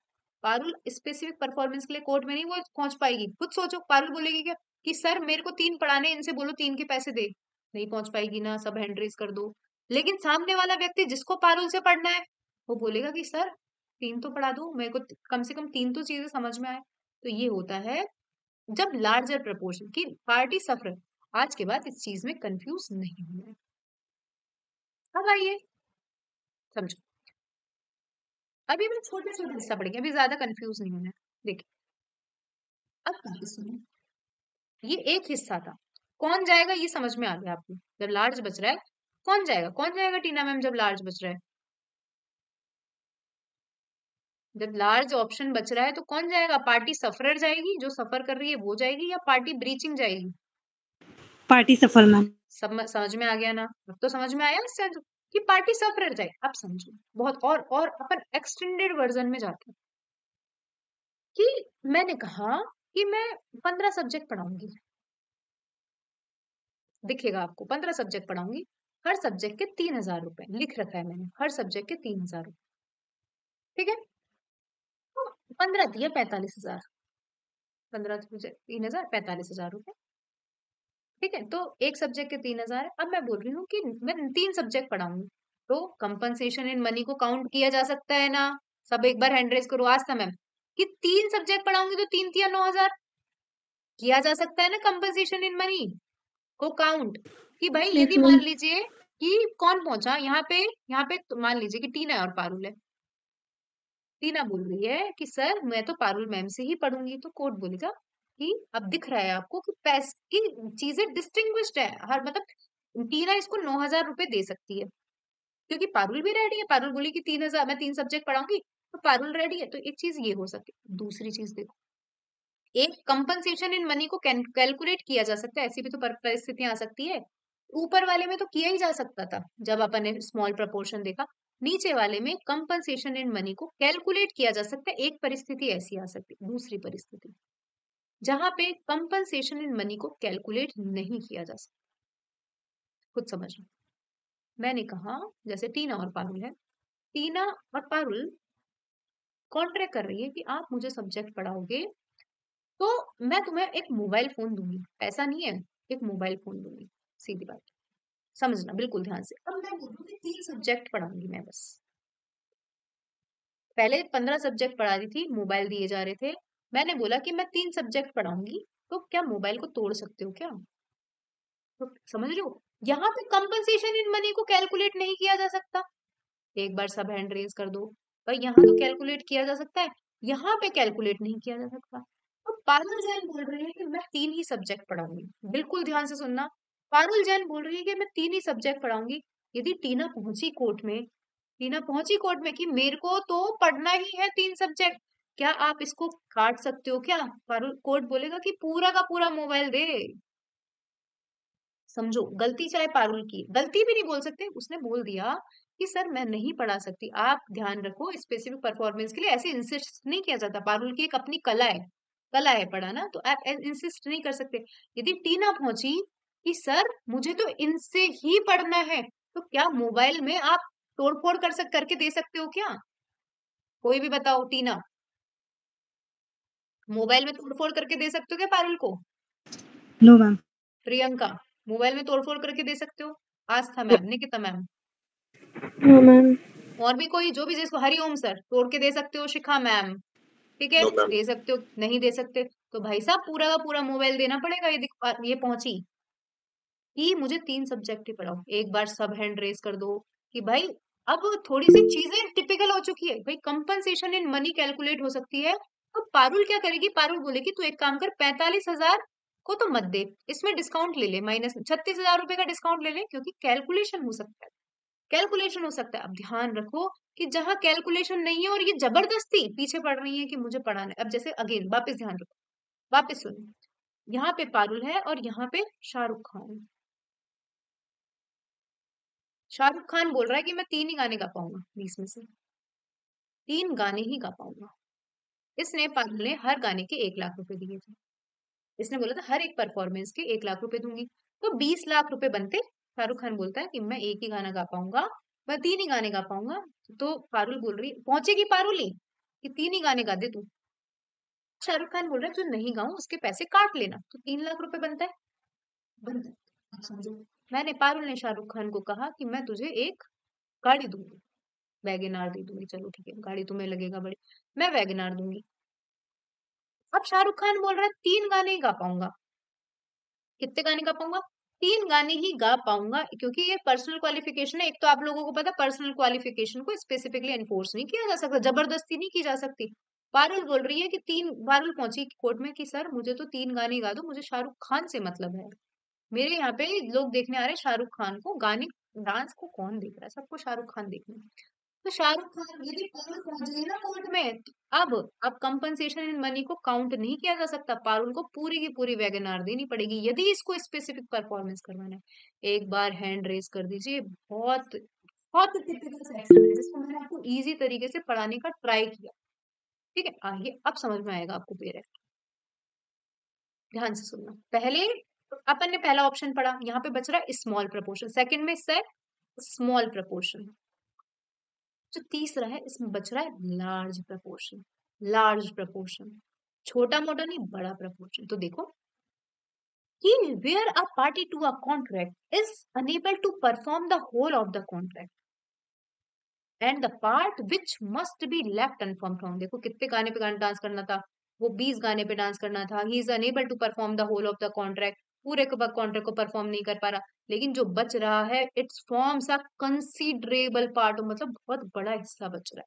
पारुल स्पेसिफिक परफॉर्मेंस के लिए कोर्ट में नहीं वो पहुंच पाएगी, खुद सोचो पारुल बोलेगी क्या कि सर मेरे को 3 पढ़ाने, इनसे बोलो 3 के पैसे दे, नहीं पहुंच पाएगी ना, सब हैंड रेज कर दो। लेकिन सामने वाला व्यक्ति जिसको पारुल से पढ़ना है वो बोलेगा कि सर 3 तो पढ़ा दो मेरे को, कम से कम 3 तो चीजें समझ में आए। तो ये होता है जब लार्जर प्रपोर्शन की पार्टी सफर। आज के बाद इस चीज में कंफ्यूज नहीं होना है। अब आइए समझो, अभी भी छोटे छोटे हिस्सा पढ़ेंगे, अभी ज्यादा कंफ्यूज नहीं होना है। देखिए अब बात सुनो, ये एक हिस्सा था, कौन जाएगा ये समझ में आ गया आपको। जब लार्ज बच रहा है कौन जाएगा टीना मैम जब लार्ज बच रहा है, जब लार्ज ऑप्शन बच रहा है तो कौन जाएगा, पार्टी सफरर जाएगी जो सफर कर रही है वो जाएगी, या पार्टी ब्रीचिंग जाएगी। पार्टी सफल मैम। समझ में आ गया ना, अब तो समझ में आया इससे कि पार्टी सफरर जाए। अब समझो बहुत और अपन एक्सटेंडेड वर्जन में जाते हैं कि मैंने कहा कि मैं 15 सब्जेक्ट पढ़ाऊंगी, दिखेगा आपको 15 सब्जेक्ट पढ़ाऊंगी, हर सब्जेक्ट के 3000 रुपए लिख रखा है मैंने, हर सब्जेक्ट के 3000 रुपए। ठीक है, तो 15 दिया 45,000, 15 3,000 45,000 रुपए। ठीक है, तो एक सब्जेक्ट के 3000 है। अब मैं बोल रही हूँ कि मैं 3 सब्जेक्ट पढ़ाऊंगी, तो कंपनसेशन इन मनी को काउंट किया जा सकता है ना। सब एक बार हैंड रेज करो आस्था मैम, कि 3 सब्जेक्ट पढ़ाऊंगी तो 3 तिया 9,000 किया जा सकता है ना कंपनसेशन इन मनी को काउंट। कि भाई यदि मान लीजिए कि कौन पहुंचा यहाँ पे तो मान लीजिए कि टीना और पारुल है, टीना बोल रही है कि सर मैं तो पारुल मैम से ही पढ़ूंगी, तो कोर्ट बोलेगा कि अब दिख रहा है आपको कि पैस की चीजें डिस्टिंग्विश्ड है, हर मतलब टीना इसको 9,000 रुपए दे सकती है क्योंकि पारुल भी रेडी है, पारुल बोली कि 3,000 मैं 3 सब्जेक्ट पढ़ाऊंगी, तो पारुल रेडी है। तो एक चीज ये हो सकती है, दूसरी चीज देखो, एक कंपनसेशन इन मनी को कैलकुलेट किया जा सकता है, ऐसी भी तो परिस्थितियां आ सकती है। ऊपर वाले में तो किया ही जा सकता था जब अपन ने स्मॉल प्रपोर्शन देखा, नीचे वाले में कंपनसेशन इन मनी को कैलकुलेट किया जा सकता है। एक परिस्थिति ऐसी आ सकती है, दूसरी परिस्थिति जहां पे कंपनसेशन इन मनी को कैलकुलेट नहीं किया जा सकता, खुद समझना। मैंने कहा जैसे टीना और पारुल है, टीना और पारुल कॉन्ट्रैक्ट कर रही है कि आप मुझे सब्जेक्ट पढ़ाओगे तो मैं तुम्हें एक मोबाइल फोन दूंगी, ऐसा नहीं है, एक मोबाइल फोन दूंगी, सीधी बात, समझना बिल्कुल ध्यान से। अब मैं बोलूंगी 3 सब्जेक्ट पढ़ाऊंगी मैं बस, पहले 15 सब्जेक्ट पढ़ा रही थी, मोबाइल दिए जा रहे थे, मैंने बोला कि मैं 3 सब्जेक्ट पढ़ाऊंगी, तो क्या मोबाइल को तोड़ सकते हो क्या, तो समझ रहे हो, यहाँ पे कंपनसेशन इन मनी को कैलकुलेट नहीं किया जा सकता। एक बार सब हैंड रेज कर दो भाई, यहाँ तो कैलकुलेट किया जा सकता है, यहाँ पे कैलकुलेट नहीं किया जा सकता। तो पारुल जैन बोल रही है कि मैं 3 ही सब्जेक्ट पढ़ाऊंगी, बिल्कुल ध्यान से सुनना, पारुल जैन बोल रही है कि मैं 3 ही सब्जेक्ट पढ़ाऊंगी। यदि टीना पहुंची कोर्ट में, टीना पहुंची कोर्ट में कि मेरे को तो पढ़ना ही है 3 सब्जेक्ट, क्या आप इसको काट सकते हो क्या, पारुल कोर्ट बोलेगा कि पूरा का पूरा मोबाइल दे। समझो गलती चाहे पारुल की, गलती भी नहीं बोल सकते, उसने बोल दिया कि सर मैं नहीं पढ़ा सकती, आप ध्यान रखो स्पेसिफिक परफॉर्मेंस के लिए ऐसे इंसिस्ट नहीं किया जाता, पारुल की एक अपनी कला है पढ़ाना, तो आप इंसिस्ट नहीं कर सकते। यदि टीना पहुंची कि सर मुझे तो इनसे ही पढ़ना है, तो क्या मोबाइल में आप तोड़फोड़ करके दे सकते हो क्या, कोई भी बताओ, टीना मोबाइल में तोड़फोड़ करके दे सकते हो क्या पारुल को, नो मैम। प्रियंका मोबाइल में तोड़फोड़ करके दे सकते हो, Astha ma'am, Nikita ma'am, no ma'am. और भी कोई जो भी जिसको, हरिओम सर तोड़ के दे सकते हो, शिखा मैम, ठीक है दे सकते हो, नहीं दे सकते तो भाई साहब पूरा का पूरा मोबाइल देना पड़ेगा। ये पहुंची कि मुझे 3 सब्जेक्ट ही पढ़ाओ, एक बार सब हैंड रेज कर दो कि भाई अब थोड़ी सी चीजें टिपिकल हो चुकी है भाई, कंपनसेशन इन मनी कैलकुलेट हो सकती है। तो पारुल क्या करेगी, पारुल बोलेगी तू एक काम कर 45,000 को तो मत दे, इसमें डिस्काउंट ले ले, माइनस 36,000 रुपए का डिस्काउंट ले ले, क्योंकि कैलकुलेशन हो सकता है, कैलकुलेशन हो सकता है। अब ध्यान रखो कि जहां कैलकुलेशन नहीं है और ये जबरदस्ती पीछे पड़ रही है कि मुझे पढ़ाना है। अब जैसे अगेन वापस ध्यान रखो, वापस सुनो, यहाँ पे पारुल है और यहाँ पे शाहरुख खान है। शाहरुख खान बोल रहा है कि मैं 3 ही गाने गा पाऊंगा 20 में से, 3 गाने ही गा पाऊंगा। इसने पारुल ने हर गाने के 1 लाख रुपए दिए थे। इसने बोला था हर एक परफॉर्मेंस के 1 लाख रुपए दूंगी, तो 20 लाख रुपए बनते। शाहरुख खान बोलता है कि मैं एक ही गाना गा पाऊंगा, मैं 3 ही गाने गा पाऊंगा। तो पारुल बोल रही पहुंचेगी पारुल ही कि 3 ही गाने गा दे तू। शाहरुख खान बोल रहा है जो नहीं गाऊं उसके पैसे काट लेना, तो 3 लाख रुपए बनता है, बनता है। आप समझो, मैंने पारुल ने शाहरुख खान को कहा कि मैं तुझे एक गाड़ी दूंगी, वैगन आर दे दूंगी। चलो ठीक है, गाड़ी तुम्हें लगेगा बड़ी, मैं वैगन आर दूंगी। अब शाहरुख खान बोल रहा है 3 गाने ही गा पाऊंगा। कितने गाने गा पाऊंगा? 3 गाने ही गा पाऊंगा, क्योंकि ये पर्सनल क्वालिफिकेशन है। एक तो आप लोगों को पता, पर्सनल क्वालिफिकेशन को स्पेसिफिकली एनफोर्स नहीं किया जा सकता, जबरदस्ती नहीं की जा सकती। पारुल बोल रही है कि 3, पारुल पहुंची कोर्ट में कि सर मुझे तो 3 गाने गा दो, मुझे शाहरुख खान से मतलब है। मेरे यहाँ पे लोग देखने आ रहे हैं शाहरुख खान को, गाने डांस को कौन देख रहा है, सबको शाहरुख खान देखना है। तो शाहरुख खान यदि पारुल पहुंच गई ना कोर्ट में, तो अब कंपनसेशन इन मनी को काउंट नहीं किया जा सकता। पारुल को पूरी की पूरी वैगन आर देनी पड़ेगी यदि इसको स्पेसिफिक परफॉर्मेंस करवाना है। एक बार हैंड रेज कर दीजिए। बहुत बहुत टिपिकल सेक्शन है जिसको मैंने आपको इजी तरीके से पढ़ाने का ट्राई किया। ठीक है, आइए अब समझ में आएगा आपको पेरेंट। ध्यान से सुनना। पहले अपन ने पहला ऑप्शन पढ़ा, यहाँ पे बच रहा है स्मॉल प्रपोर्शन। सेकंड में इससे स्मॉल प्रपोर्शन। जो तीसरा है इसमें बच रहा है लार्ज प्रपोर्शन। लार्ज प्रपोर्शन, छोटा मोटा नहीं, बड़ा प्रपोर्शन। तो देखो कि where a party to a contract is unable to perform the whole of the contract and the part which must be left unperformed। देखो कितने गाने पे गाने डांस करना था, वो 20 गाने पे डांस करना था। He is unable to perform the whole of the contract, पूरे कॉन्ट्रैक्ट को परफॉर्म नहीं कर पा रहा। लेकिन जो बच रहा है it's forms a considerable part, मतलब बहुत बड़ा हिस्सा बच रहा है,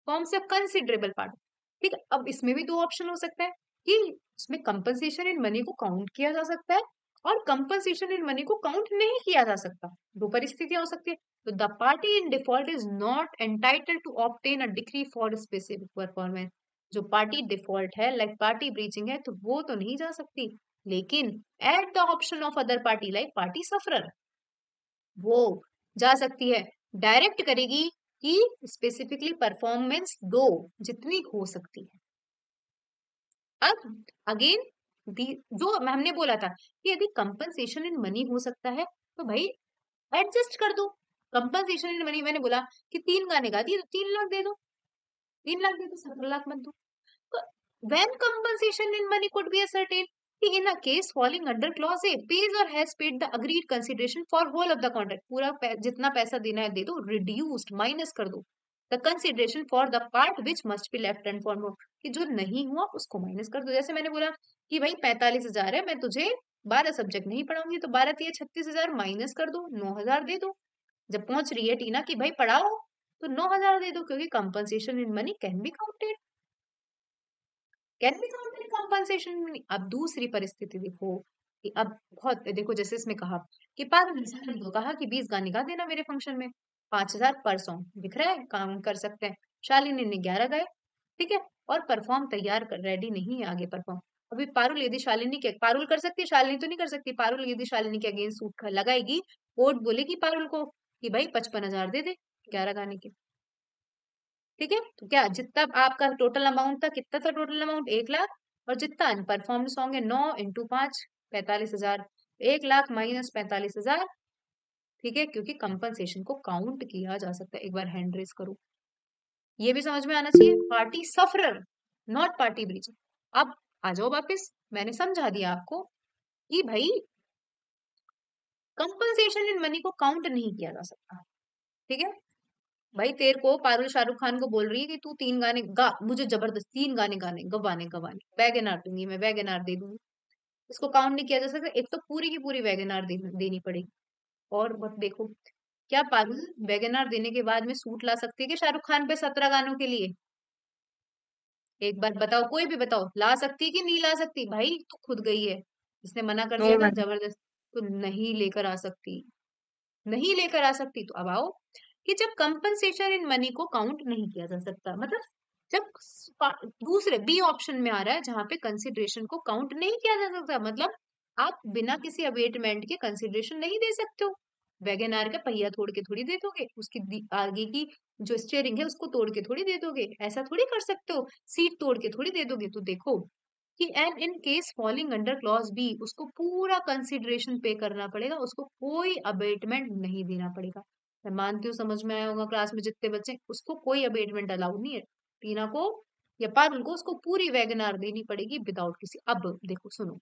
फॉर्म्स अ कंसीडरेबल पार्ट। ठीक है, अब इसमें भी 2 ऑप्शन हो सकता है कि इसमें कंपनसेशन इन मनी को काउंट किया जा सकता है और कंपनसेशन इन मनी को काउंट नहीं किया जा सकता। 2 परिस्थितियां हो सकती है। तो the party in default is not entitled to obtain a decree for specific performance. जो पार्टी डिफॉल्ट है, लाइक पार्टी ब्रीचिंग है, तो वो तो नहीं जा सकती। लेकिन at the option of other party like party sufferer, वो जा सकती है। डायरेक्ट करेगी कि स्पेसिफिकली परफॉर्मेंस दो जितनी हो सकती है। अब अगेन जो हमने बोला था कि यदि कंपनसेशन इन मनी हो सकता है तो भाई एडजस्ट कर दो। कंपनसेशन इन मनी, मैंने बोला कि 3 गाने गा दिए तो 3 लाख दे दो, 3 लाख दे दो, 17 लाख मत दो। तो when compensation in money could be ascertained, in a case falling under clause A, pays or has paid the agreed consideration for whole of the contract, पूरा जितना पैसा देना है दे दो, reduced माइनस कर दो the consideration for the part which must be left unperformed, कि जो नहीं हुआ उसको माइनस कर दो। जैसे मैंने बोला कि भाई 45,000 है, मैं तुझे 12 सब्जेक्ट नहीं पढ़ाऊंगी, तो 12 तिया 36,000 माइनस कर दो, 9,000 दे दो। जब पहुंच रही है टीना कि भाई पढ़ाओ, तो 9,000 दे दो, क्योंकि compensation in money can be counted, can be counted compensation money. अब दूसरी परिस्थिति देखो कि अब बहुत देखो, जैसे इसमें कहा कि पारुल ने को कहा कि 20 गाने गा देना मेरे फंक्शन में, 5,000 पर सॉन्ग, दिख रहा है काम कर सकते हैं। शालिनी ने 11 गाए, ठीक है, और परफॉर्म तैयार कर रेडी नहीं है आगे परफॉर्म। अभी पारुल यदि शालिनी के, पारुल कर सकती है, शालिनी तो नहीं कर सकती। पारुल यदि शालिनी के अगेंस्ट सूट लगाएगी, कोर्ट बोलेगी पारुल को कि भाई 55,000 दे दे 11 गाने के। ठीक है, तो क्या जितना आपका टोटल अमाउंट था, कितना था टोटल अमाउंट? 1 लाख, और जितना अनपरफॉर्म सॉन्ग है 9 × 5 45,000, 1 लाख माइनस 45,000। ठीक है, क्योंकि कंपनसेशन को काउंट किया जा सकता है। एक बार हैंड रेस करो, ये भी समझ में आना चाहिए। Party sufferer not party breach. अब आ जाओ वापिस, मैंने समझा दिया आपको कि भाई कंपनसेशन इन मनी को काउंट नहीं किया जा सकता। ठीक है भाई, तेरे को पारुल शाहरुख खान को बोल रही है कि तू 3 गाने गा, मुझे जबरदस्ती 3 गाने गाने गवाने गवाने, वैगन आर दूंगी, मैं वैगन आर दे दूंगी। इसको काउंट नहीं किया जा सकता। एक तो पूरी की पूरी वैगन आर देनी पड़ेगी। और बस देखो, क्या पारुल वैगन आर देने के बाद में सूट ला सकती है कि शाहरुख खान पे 17 गानों के लिए? एक बार बताओ, कोई भी बताओ, ला सकती कि नहीं ला सकती? भाई तू खुद गई है, इसने मना कर दिया नो था मैम। जबरदस्त, तो नहीं लेकर आ सकती, नहीं लेकर आ सकती। तो अब आओ, कि जब कंपनसेशन इन मनी को काउंट नहीं किया जा सकता, मतलब जब दूसरे बी ऑप्शन में आ रहा है जहां पे कंसिडरेशन को काउंट नहीं किया जा सकता, मतलब आप बिना किसी अबेटमेंट के कंसिडरेशन नहीं दे सकते हो। वैगन आर का पहिया तोड़ के थोड़ी दे दोगे, उसकी आगे की जो स्टीयरिंग है उसको तोड़ के थोड़ी दे दोगे, ऐसा थोड़ी कर सकते हो। सीट तोड़ के थोड़ी दे दोगे। तो देखो कि and in case falling under clause B, उसको पूरा कंसिडरेशन पे करना पड़ेगा, उसको कोई अबेटमेंट नहीं देना पड़ेगा। मैं मानती हूँ समझ में आया होगा, क्लास में जितने बच्चे, उसको कोई अबेटमेंट अलाउड नहीं है। टीना को या पारुल को उसको पूरी वैगनार देनी पड़ेगी विदाउट किसी। अब देखो सुनो,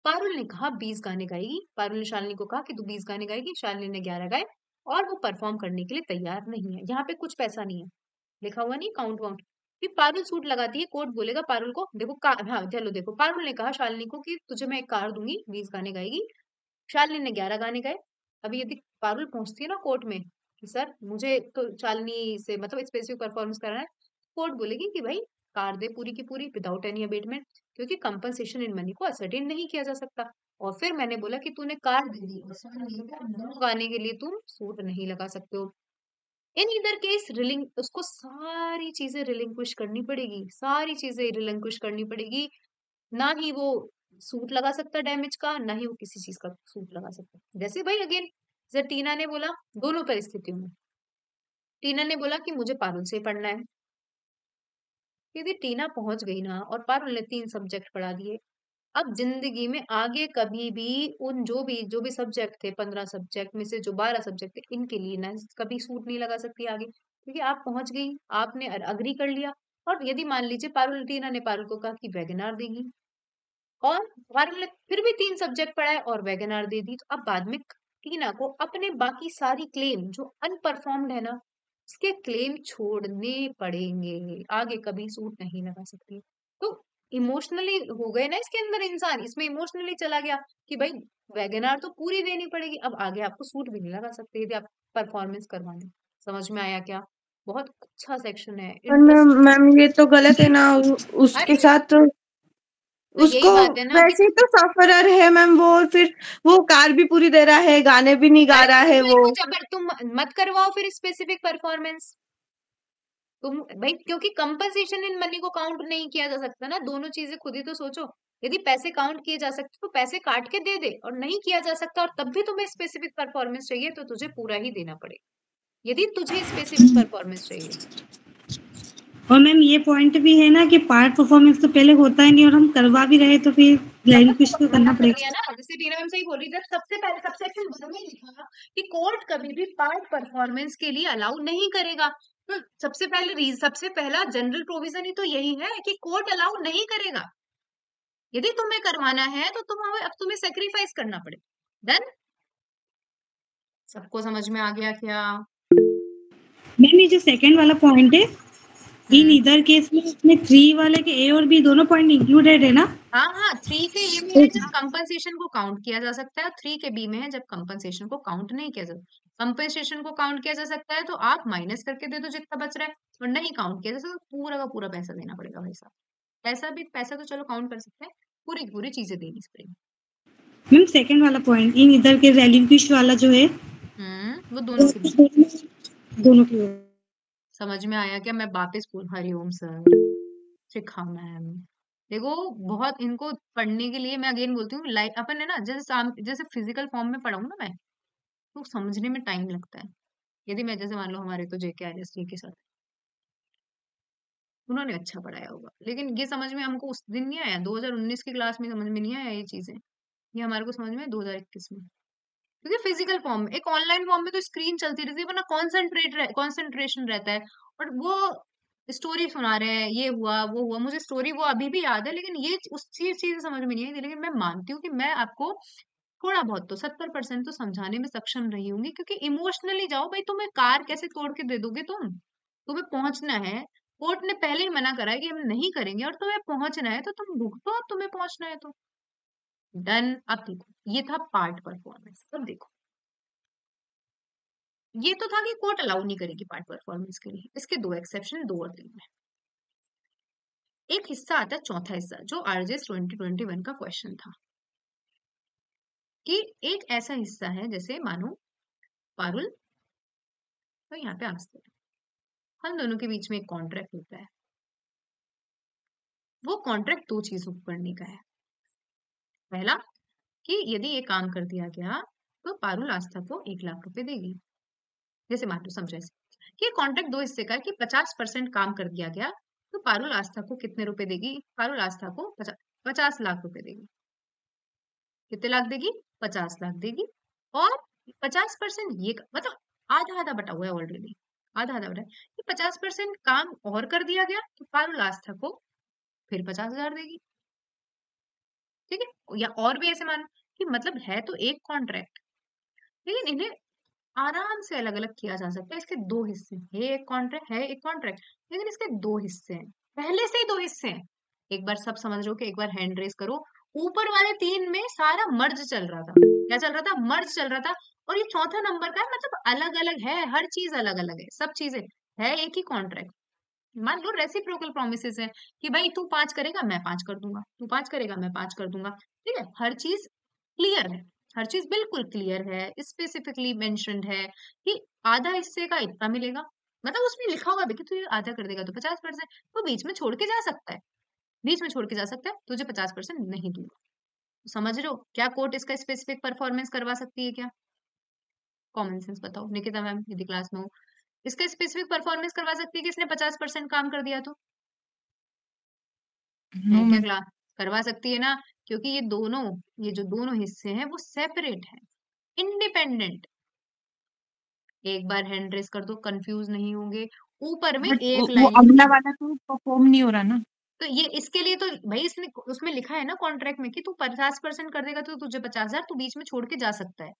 पारुल ने कहा 20 गाने गाएगी, पारुल ने शालिनी को कहा कि तू 20 गाने गाएगी, शालिनी ने 11 गाए और वो परफॉर्म करने के लिए तैयार नहीं है। यहाँ पे कुछ पैसा नहीं है, लिखा हुआ नहीं काउंट वाउंट। फिर पारुल सूट लगाती है, कोर्ट बोलेगा पारुल को, देखो कार, हाँ चलो देखो, पारुल ने कहा शालिनी को कि तुझे मैं एक कार दूंगी, 20 गाने गाएगी। शालिनी ने 11 गाने गाए। अभी यदि पारुल पहुंचती है ना कोर्ट में कि सर मुझे तो शालिनी से मतलब स्पेसिफिक परफॉर्मेंस करना है, कोर्ट बोलेगी कि भाई कार दे पूरी की पूरी विदाउट एनी अबेटमेंट, क्योंकि कंपनसेशन इन मनी को असर्टेन नहीं किया जा सकता। और फिर मैंने बोला कि तूने कार दे दी और शालिनी को 9 गाने के लिए तुम सूट नहीं लगा सकते हो। इन इधर केस रिलिंग, उसको सारी चीजें रिलिंक्विश करनी पड़ेगी, सारी चीजें रिलिंक्विश करनी पड़ेगी। ना ही वो सूट लगा सकता डैमेज का, ना ही वो किसी चीज का सूट लगा सकता। जैसे भाई अगेन, जैसे टीना ने बोला, दोनों परिस्थितियों में टीना ने बोला कि मुझे पारुल से पढ़ना है। यदि टीना पहुंच गई ना और पारुल ने 3 सब्जेक्ट पढ़ा दिए, अब जिंदगी में आगे कभी भी उन जो भी सब्जेक्ट थे, 15 सब्जेक्ट में से जो 12 सब्जेक्ट थे, इनके लिए ना कभी सूट नहीं लगा सकती आगे, क्योंकि आप पहुंच गई, आपने अग्री कर लिया। और यदि मान लीजिए पारुल, टीना ने पारुल को कहा कि वैगनार देगी, और पारुल ने फिर भी 3 सब्जेक्ट पढ़ाए और वैगनार दे दी, तो अब बाद में टीना को अपने बाकी सारी क्लेम जो अनपरफॉर्म्ड है ना, उसके क्लेम छोड़ने पड़ेंगे, आगे कभी सूट नहीं लगा सकती। तो इमोशनली हो गए ना इसके अंदर, इंसान इसमें इमोशनली चला गया कि भाई वैगनार तो पूरी देनी पड़ेगी, अब आगे आपको सूट भी नहीं लगा सकते यदि आप परफॉर्मेंस करवाने। समझ में आया क्या? बहुत अच्छा सेक्शन है, पर मैम इंटरेस्टिंग। मैम ये तो गलत है ना, उसके अरे साथ तो तो यही उसको बात है ना कि वैसे ही तो सफरर है मैम वो, और फिर वो कार भी पूरी दे रहा है, गाने भी नहीं गा अरे रहा तो है भाई वो। वो जबर तुम मत करवाओ फिर स्पेसिफिक परफॉर्मेंस तुम, भाई क्योंकि कंपनसेशन इन मनी को काउंट नहीं किया जा सकता ना, दोनों चीजें खुद ही तो सोचो। यदि पैसे काउंट किए जा सकते तो पैसे काट के दे दे, और नहीं किया जा सकता और तब भी तुम्हें स्पेसिफिक परफॉर्मेंस चाहिए तो तुझे पूरा ही देना पड़ेगा, यदि तुझे स्पेसिफिक परफॉर्मेंस चाहिए। और मैम ये पॉइंट भी है ना कि पार्ट परफॉर्मेंस तो पहले होता ही नहीं, और हम करवा भी रहे तो फिर तब लैंग्वेज तो तो मना करना कर लिया पड़ेगा। ना, जैसे टीना मैम सही बोल रही थी, सबसे पहले सबसेक्शन बदल में लिखा कि कोर्ट कभी भी पार्ट परफॉर्मेंस के लिए अलाउ नहीं करेगा। तो सबसे पहला जनरल प्रोविजन ही तो यही है कि कोर्ट अलाउ नहीं करेगा। यदि तुम्हें करवाना है तो अब तुम्हें सेक्रीफाइस करना पड़ेगा। देन सबको समझ में आ गया क्या? मैम ये जो सेकंड वाला पॉइंट है, इन इधर केस में इसमें 3 वाले के ए और बी दोनों पॉइंट इंक्लूडेड है ना? हाँ हाँ, 3 के ये में है जब कंपनसेशन को काउंट किया जा सकता है, 3 के बी में है जब कंपनसेशन को काउंट नहीं किया जा सकता। कंपनसेशन को काउंट किया जा सकता है तो आप माइनस करके दे दो जितना बच रहा है, और नहीं काउंट किया जा सकता तो पूरा का पूरा पैसा देना पड़ेगा भाई साहब। पैसा तो चलो काउंट कर सकते हैं, पूरी की पूरी चीजें देनी पड़ेगी। मैम सेकंड वाला पॉइंट, इन इधर के रेलिंक्विश वाला जो है, वो दोनों के लिए। दोनों की ओर। समझ में आया क्या? मैं वापस बोल, हरिओम सर, शिखा मैम, देखो बहुत इनको पढ़ने के लिए मैं अगेन बोलती हूँ, लाइक अपन है ना, जैसे फिजिकल फॉर्म में पढ़ाऊँ ना मैं, तो समझने में टाइम लगता है। यदि मैं जैसे मान लो हमारे तो JKRSG के साथ उन्होंने अच्छा पढ़ाया होगा, लेकिन ये समझ में हमको उस दिन नहीं आया, 2019 की क्लास में समझ में नहीं आया ये चीजें, ये हमारे को समझ में 2021 में, क्योंकि फिजिकल फॉर्म में, एक ऑनलाइन फॉर्म में तो स्क्रीन चलती रहती है, वरना कॉन्सेंट्रेशन रहता है। और वो स्टोरी सुना रहे हैं, ये हुआ वो हुआ, मुझे स्टोरी वो अभी भी याद है, लेकिन ये उस चीज समझ में नहीं आई थी। लेकिन मैं मानती हूँ कि मैं आपको थोड़ा बहुत तो 70% तो समझाने में सक्षम रही होंगी, क्योंकि इमोशनली जाओ भाई, तुम्हें कार कैसे तोड़ के दे दोगे तुम्हें पहुंचना है। कोर्ट ने पहले ही मना करा है कि हम नहीं करेंगे, और तुम्हें पहुंचना है तो तुम भुगतो, अब तुम्हें पहुंचना है तो डन। अब देखो, ये था पार्ट परफॉर्मेंस। अब देखो, ये तो था कि कोर्ट अलाउ नहीं करेगी पार्ट परफॉर्मेंस के लिए, इसके 2 एक्सेप्शन, 2 और 3 में। एक हिस्सा आता है, चौथा हिस्सा, जो RJS 2021 का क्वेश्चन था, कि एक ऐसा हिस्सा है जैसे मानो पारुल तो यहाँ पे आंसर है। हम दोनों के बीच में एक कॉन्ट्रैक्ट होता है, वो कॉन्ट्रैक्ट दो चीजों को करने का है। पहला कि यदि ये काम कर दिया गया तो पारुल आस्था को 1 लाख रुपए देगी। जैसे मान लो समझो ऐसे कि कॉन्ट्रैक्ट दो हिस्से का है कि 50% काम कर दिया गया तो पारुल आस्था को कितने रुपए देगी? पारुल आस्था को 50 लाख रुपए देगी। कितने लाख देगी? 50 लाख देगी। और 50% ये मतलब आधा आधा बटा हुआ है ऑलरेडी, आधा आधा बटा है कि 50% काम और कर दिया गया तो पारुल आस्था को फिर 50,000 देगी। ठीक है, या और भी ऐसे मानो कि मतलब है तो एक कॉन्ट्रैक्ट, लेकिन इन्हें आराम से अलग अलग किया जा सकता है। इसके दो हिस्से हैं, ये एक कॉन्ट्रैक्ट लेकिन इसके दो हिस्से हैं, पहले से ही दो हिस्से हैं। एक बार सब समझ रहे हो कि एक बार हैंड रेस करो। ऊपर वाले 3 में सारा मर्ज चल रहा था, क्या चल रहा था? मर्ज चल रहा था। और ये चौथा नंबर का है, मतलब अलग अलग है, हर चीज अलग अलग है, सब चीजें है एक ही कॉन्ट्रैक्ट। मान लो रेसिप्रोकल प्रोमिसेस है कि भाई तू 5 करेगा मैं 5 कर दूंगा, तू 5 करेगा मैं 5 कर दूंगा। ठीक है, हर चीज क्लियर है, हर चीज बिल्कुल क्लियर है, स्पेसिफिकली मेंशन्ड है कि आधा हिस्से का इतना मिलेगा। मतलब उसमें लिखा हुआ भी कि तू ये आधा कर देगा तो 50%, तो बीच में छोड़ के जा सकता है, बीच में छोड़ के जा सकता है, तुझे 50% नहीं दूंगा। समझ रहे हो क्या कोर्ट इसका स्पेसिफिक परफॉर्मेंस करवा सकती है क्या? कॉमन सेंस बताओ निकिता मैम, यदि क्लास में हो, इसका स्पेसिफिक परफॉर्मेंस करवा सकती है कि इसने 50% काम कर दिया तो? नो है क्या मैम। क्लास? करवा सकती है ना, क्योंकि ये जो दोनों हिस्से हैं वो सेपरेट हैं, इंडिपेंडेंट। एक बार हैंड रेस कर दो, कंफ्यूज नहीं होंगे। ऊपर में बट एक वो लाइन अगला वाला तो परफॉर्म नहीं हो रहा ना। तो ये इसके लिए तो भाई इसने उसमें लिखा है ना कॉन्ट्रैक्ट में कि तू 50% कर देगा तो तुझे 50,000, तू बीच में छोड़ के जा सकता है,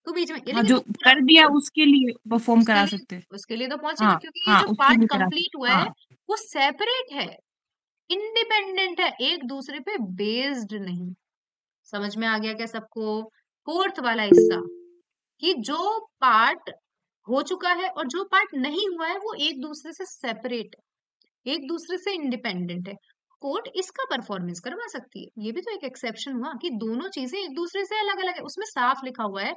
तू बीच में ये, हाँ, लेकिन जो वो पूरा कर दिया उसके लिए परफॉर्म उसके करा लिए सकते हैं। उसके लिए तो पहुंचेगा, हाँ, क्योंकि ये हाँ, जो उसके पार्ट लिए करा कंप्लीट सकते हुआ हैं। है हाँ, वो सेपरेट है, इंडिपेंडेंट है, एक दूसरे पे बेस्ड नहीं। समझ में आ गया क्या सबको? फोर्थ वाला हिस्सा कि जो पार्ट हो चुका है और जो पार्ट नहीं हुआ है वो एक दूसरे से सेपरेट है, एक दूसरे से इंडिपेंडेंट है। कोर्ट इसका परफॉर्मेंस करवा सकती है। ये भी तो एक एक्सेप्शन हुआ कि दोनों चीजें एक दूसरे से अलग अलग है। उसमें साफ लिखा हुआ है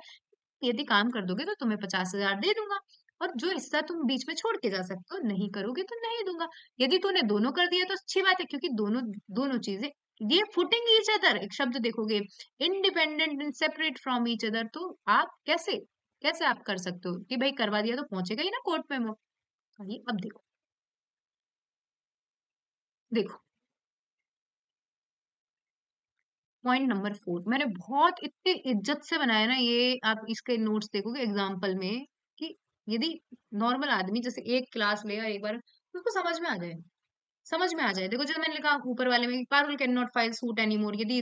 यदि काम कर दोगे तो तुम्हें 50,000 दे दूंगा, और जो हिस्सा तुम बीच में छोड़ के जा सकते हो, नहीं करोगे तो नहीं दूंगा। यदि तूने दोनों कर दिया तो अच्छी बात है, क्योंकि दोनों दोनों चीजें ये फुटिंग ईच अदर, एक शब्द देखोगे independent and separate from each other, तो आप कैसे कैसे आप कर सकते हो कि भाई करवा दिया तो पहुंचेगा ही ना कोर्ट में वो। आइए अब देखो, देखो पॉइंट नंबर 4 मैंने बहुत इतनी इज्जत से बनाया ना ये, आप इसके नोट्स देखोगे एग्जाम्पल में कि यदि नॉर्मल आदमी जैसे एक क्लास लेगा एक बार तो उसको समझ में आ जाए, समझ में आ जाए। देखो जो मैंने लिखा ऊपर वाले में, Parul can not file suit any more, यदि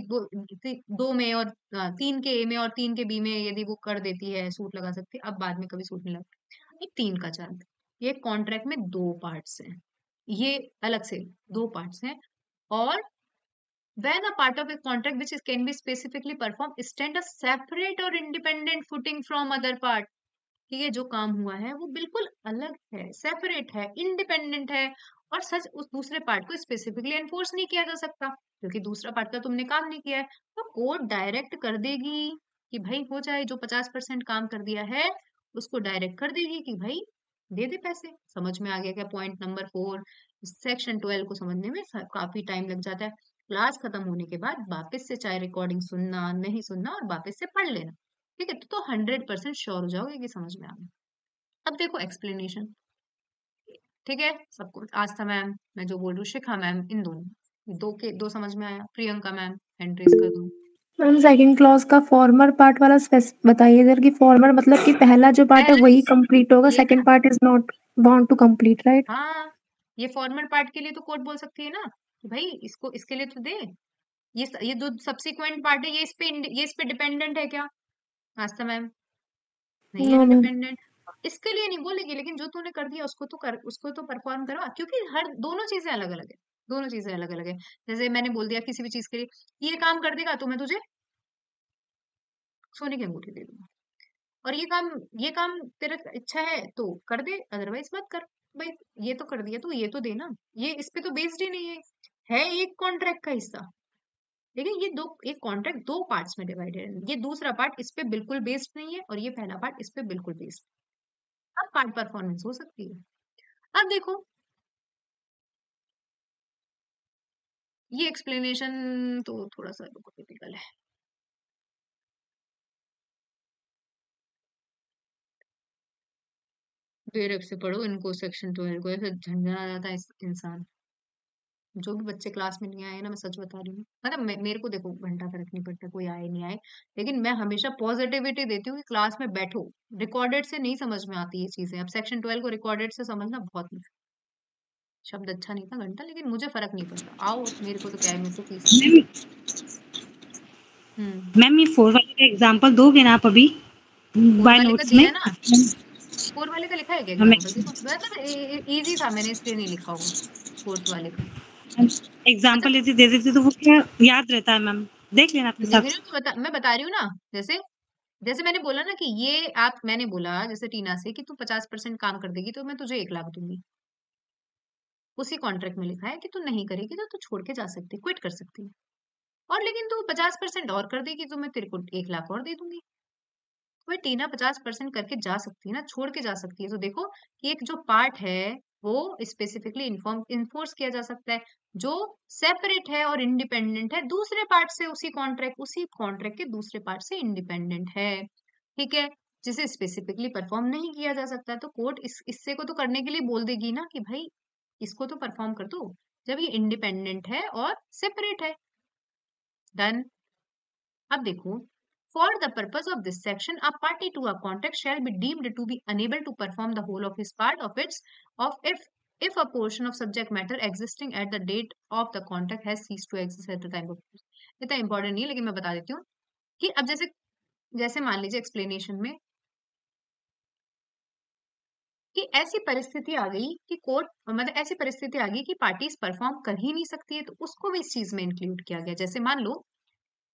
दो में और 3 के ए में और 3 के बी में यदि वो कर देती है सूट लगा सकती है, अब बाद में कभी सूट नहीं लगता। ये 3 का चार्ट, ये कॉन्ट्रैक्ट में 2 पार्ट्स हैं, ये अलग से 2 पार्ट्स हैं। और when a part of a contract which is can be specifically performed stand a separate or independent footing from other part, कि ये जो काम हुआ है वो बिल्कुल अलग है, सेपरेट है, इंडिपेंडेंट है, और सच उस दूसरे पार्ट को स्पेसिफिकली एनफोर्स नहीं किया जा सकता क्योंकि दूसरा पार्ट का तुमने काम नहीं किया है। तो कोर्ट डायरेक्ट कर देगी कि भाई हो जाए, जो 50% काम कर दिया है उसको डायरेक्ट कर देगी कि भाई दे दे पैसे। समझ में आ गया क्या पॉइंट नंबर 4? सेक्शन 12 को समझने में काफी टाइम लग जाता है। क्लास खत्म होने के बाद वापस से चाहे रिकॉर्डिंग सुनना नहीं सुनना और वापस से पढ़ लेना, ठीक है? तो 100% श्योर हो जाओगे कि समझ में आ गया। अब देखो एक्सप्लेनेशन, ठीक है? सबको आस्था मैम, मैं जो बोल रही हूँ शिखा मैम, इन दोनों दो समझ में आया? प्रियंका मैम हैंड रेज कर दो। मैम सेकंड क्लॉज का फॉर्मर पार्ट वाला बताइए इधर, कि फॉर्मर मतलब कि पहला जो पार्ट है पहला वही कंप्लीट होगा, ये second part is not want to complete, right? हाँ, ये फॉर्मल पार्ट के लिए तो कोर्ट बोल सकती है ना कि भाई इसको इसके लिए तो दे। ये दो सब्सिक्वेंट पार्ट है, ये इस पे डिपेंडेंट है क्या आस्था मैम? नहीं है नो ना मैम। डिपेंडेंट, इसके लिए नहीं बोलेगी। लेकिन जो तूने कर दिया उसको तो कर, उसको तो परफॉर्म करवा, क्योंकि हर दोनों चीजें अलग अलग है, दोनों चीजें अलग अलग है। जैसे मैंने बोल दिया किसी भी चीज के लिए ये काम कर देगा तो मैं तुझे सोने की अंगूठी दे दूंगा, और ये काम तेरा इच्छा है तो कर दे, अदरवाइज मत कर। भाई ये तो कर दिया तो ये तो देना, ये इस पे तो बेस्ड ही नहीं है एक कॉन्ट्रैक्ट का हिस्सा। लेकिन ये दो, एक कॉन्ट्रैक्ट 2 पार्ट्स में डिवाइडेड है, ये दूसरा पार्ट इस पे बिल्कुल बेस्ड नहीं है और ये पहला पार्ट इस पे बिल्कुल बेस्ड। अब पार्ट परफॉर्मेंस हो सकती है। अब देखो ये एक्सप्लेनेशन तो थोड़ा सा टिपिकल है। बेरब से पढ़ो इनको सेक्शन 12 को, ऐसे झंझना जाता है इंसान। जो भी बच्चे क्लास में नहीं आए ना, मैं सच बता रही हूँ, मतलब मेरे को देखो घंटा फर्क नहीं पड़ता कोई आए नहीं आए, लेकिन मैं हमेशा पॉजिटिविटी देती हूँ कि क्लास में बैठो। रिकॉर्डेड से नहीं समझ में आती ये चीजें। अब सेक्शन 12 को रिकॉर्डेड से समझना बहुत मुश्किल। शब्द अच्छा नहीं था घंटा, लेकिन मुझे फर्क नहीं पड़ता। आओ मेरे को तो क्या है, मेरे को फीस मैम ये 4 वाले का एग्जांपल दोगे ना आप अभी 4 बाय वाले का नोट्स दिया में? है ना, 4 वाले का लिखा है क्या हमें एग्जाम्पल? देखो मतलब इजी था, मैंने इसलिए नहीं लिखा होगा 4th वाले का। एग्जांपल मतलब यदि दे देते तो वो क्या याद रहता है मैम, देख लेना आपके देख साथ। रही हूँ, मैं बता रही हूँ ना, जैसे जैसे मैंने बोला ना कि ये आप, मैंने बोला जैसे टीना से कि तू 50% काम कर देगी तो मैं तुझे 1 लाख दूंगी। उसी कॉन्ट्रैक्ट में लिखा है कि तू नहीं करेगी तो तू छोड़ के जा सकती, क्विट कर सकती है। और लेकिन तू 50% और कर देगी तो मैं तेरे को 1 लाख और दे दूंगी। तो भाई टीना 50% करके जा सकती है ना, छोड़ के जा सकती है। तो देखो कि एक जो पार्ट है वो स्पेसिफिकली इन्फोर्स किया जा सकता है, जो सेपरेट है और इंडिपेंडेंट है दूसरे पार्ट से, उसी कॉन्ट्रैक्ट के दूसरे पार्ट से इंडिपेंडेंट है, ठीक है, जिसे स्पेसिफिकली परफॉर्म नहीं किया जा सकता। तो कोर्ट इससे को तो करने के लिए बोल देगी ना कि भाई इसको तो परफॉर्म कर दो जब ये इंडिपेंडेंट है और सेपरेट है। डन। अब देखो, for the purpose of this section, a party to a contract shall be deemed to be unable to perform the whole of his part of its of if a portion of subject matter existing at the date of the contract has ceased to exist at the time of इतना important नहीं है, लेकिन मैं बता देती हूँ कि अब जैसे जैसे मान लीजिए एक्सप्लेनेशन में कि ऐसी परिस्थिति आ गई कि कोर्ट, मतलब ऐसी परिस्थिति आ गई कि पार्टीज परफॉर्म कर ही नहीं सकती है, तो उसको भी इस चीज में इंक्लूड किया गया। जैसे मान लो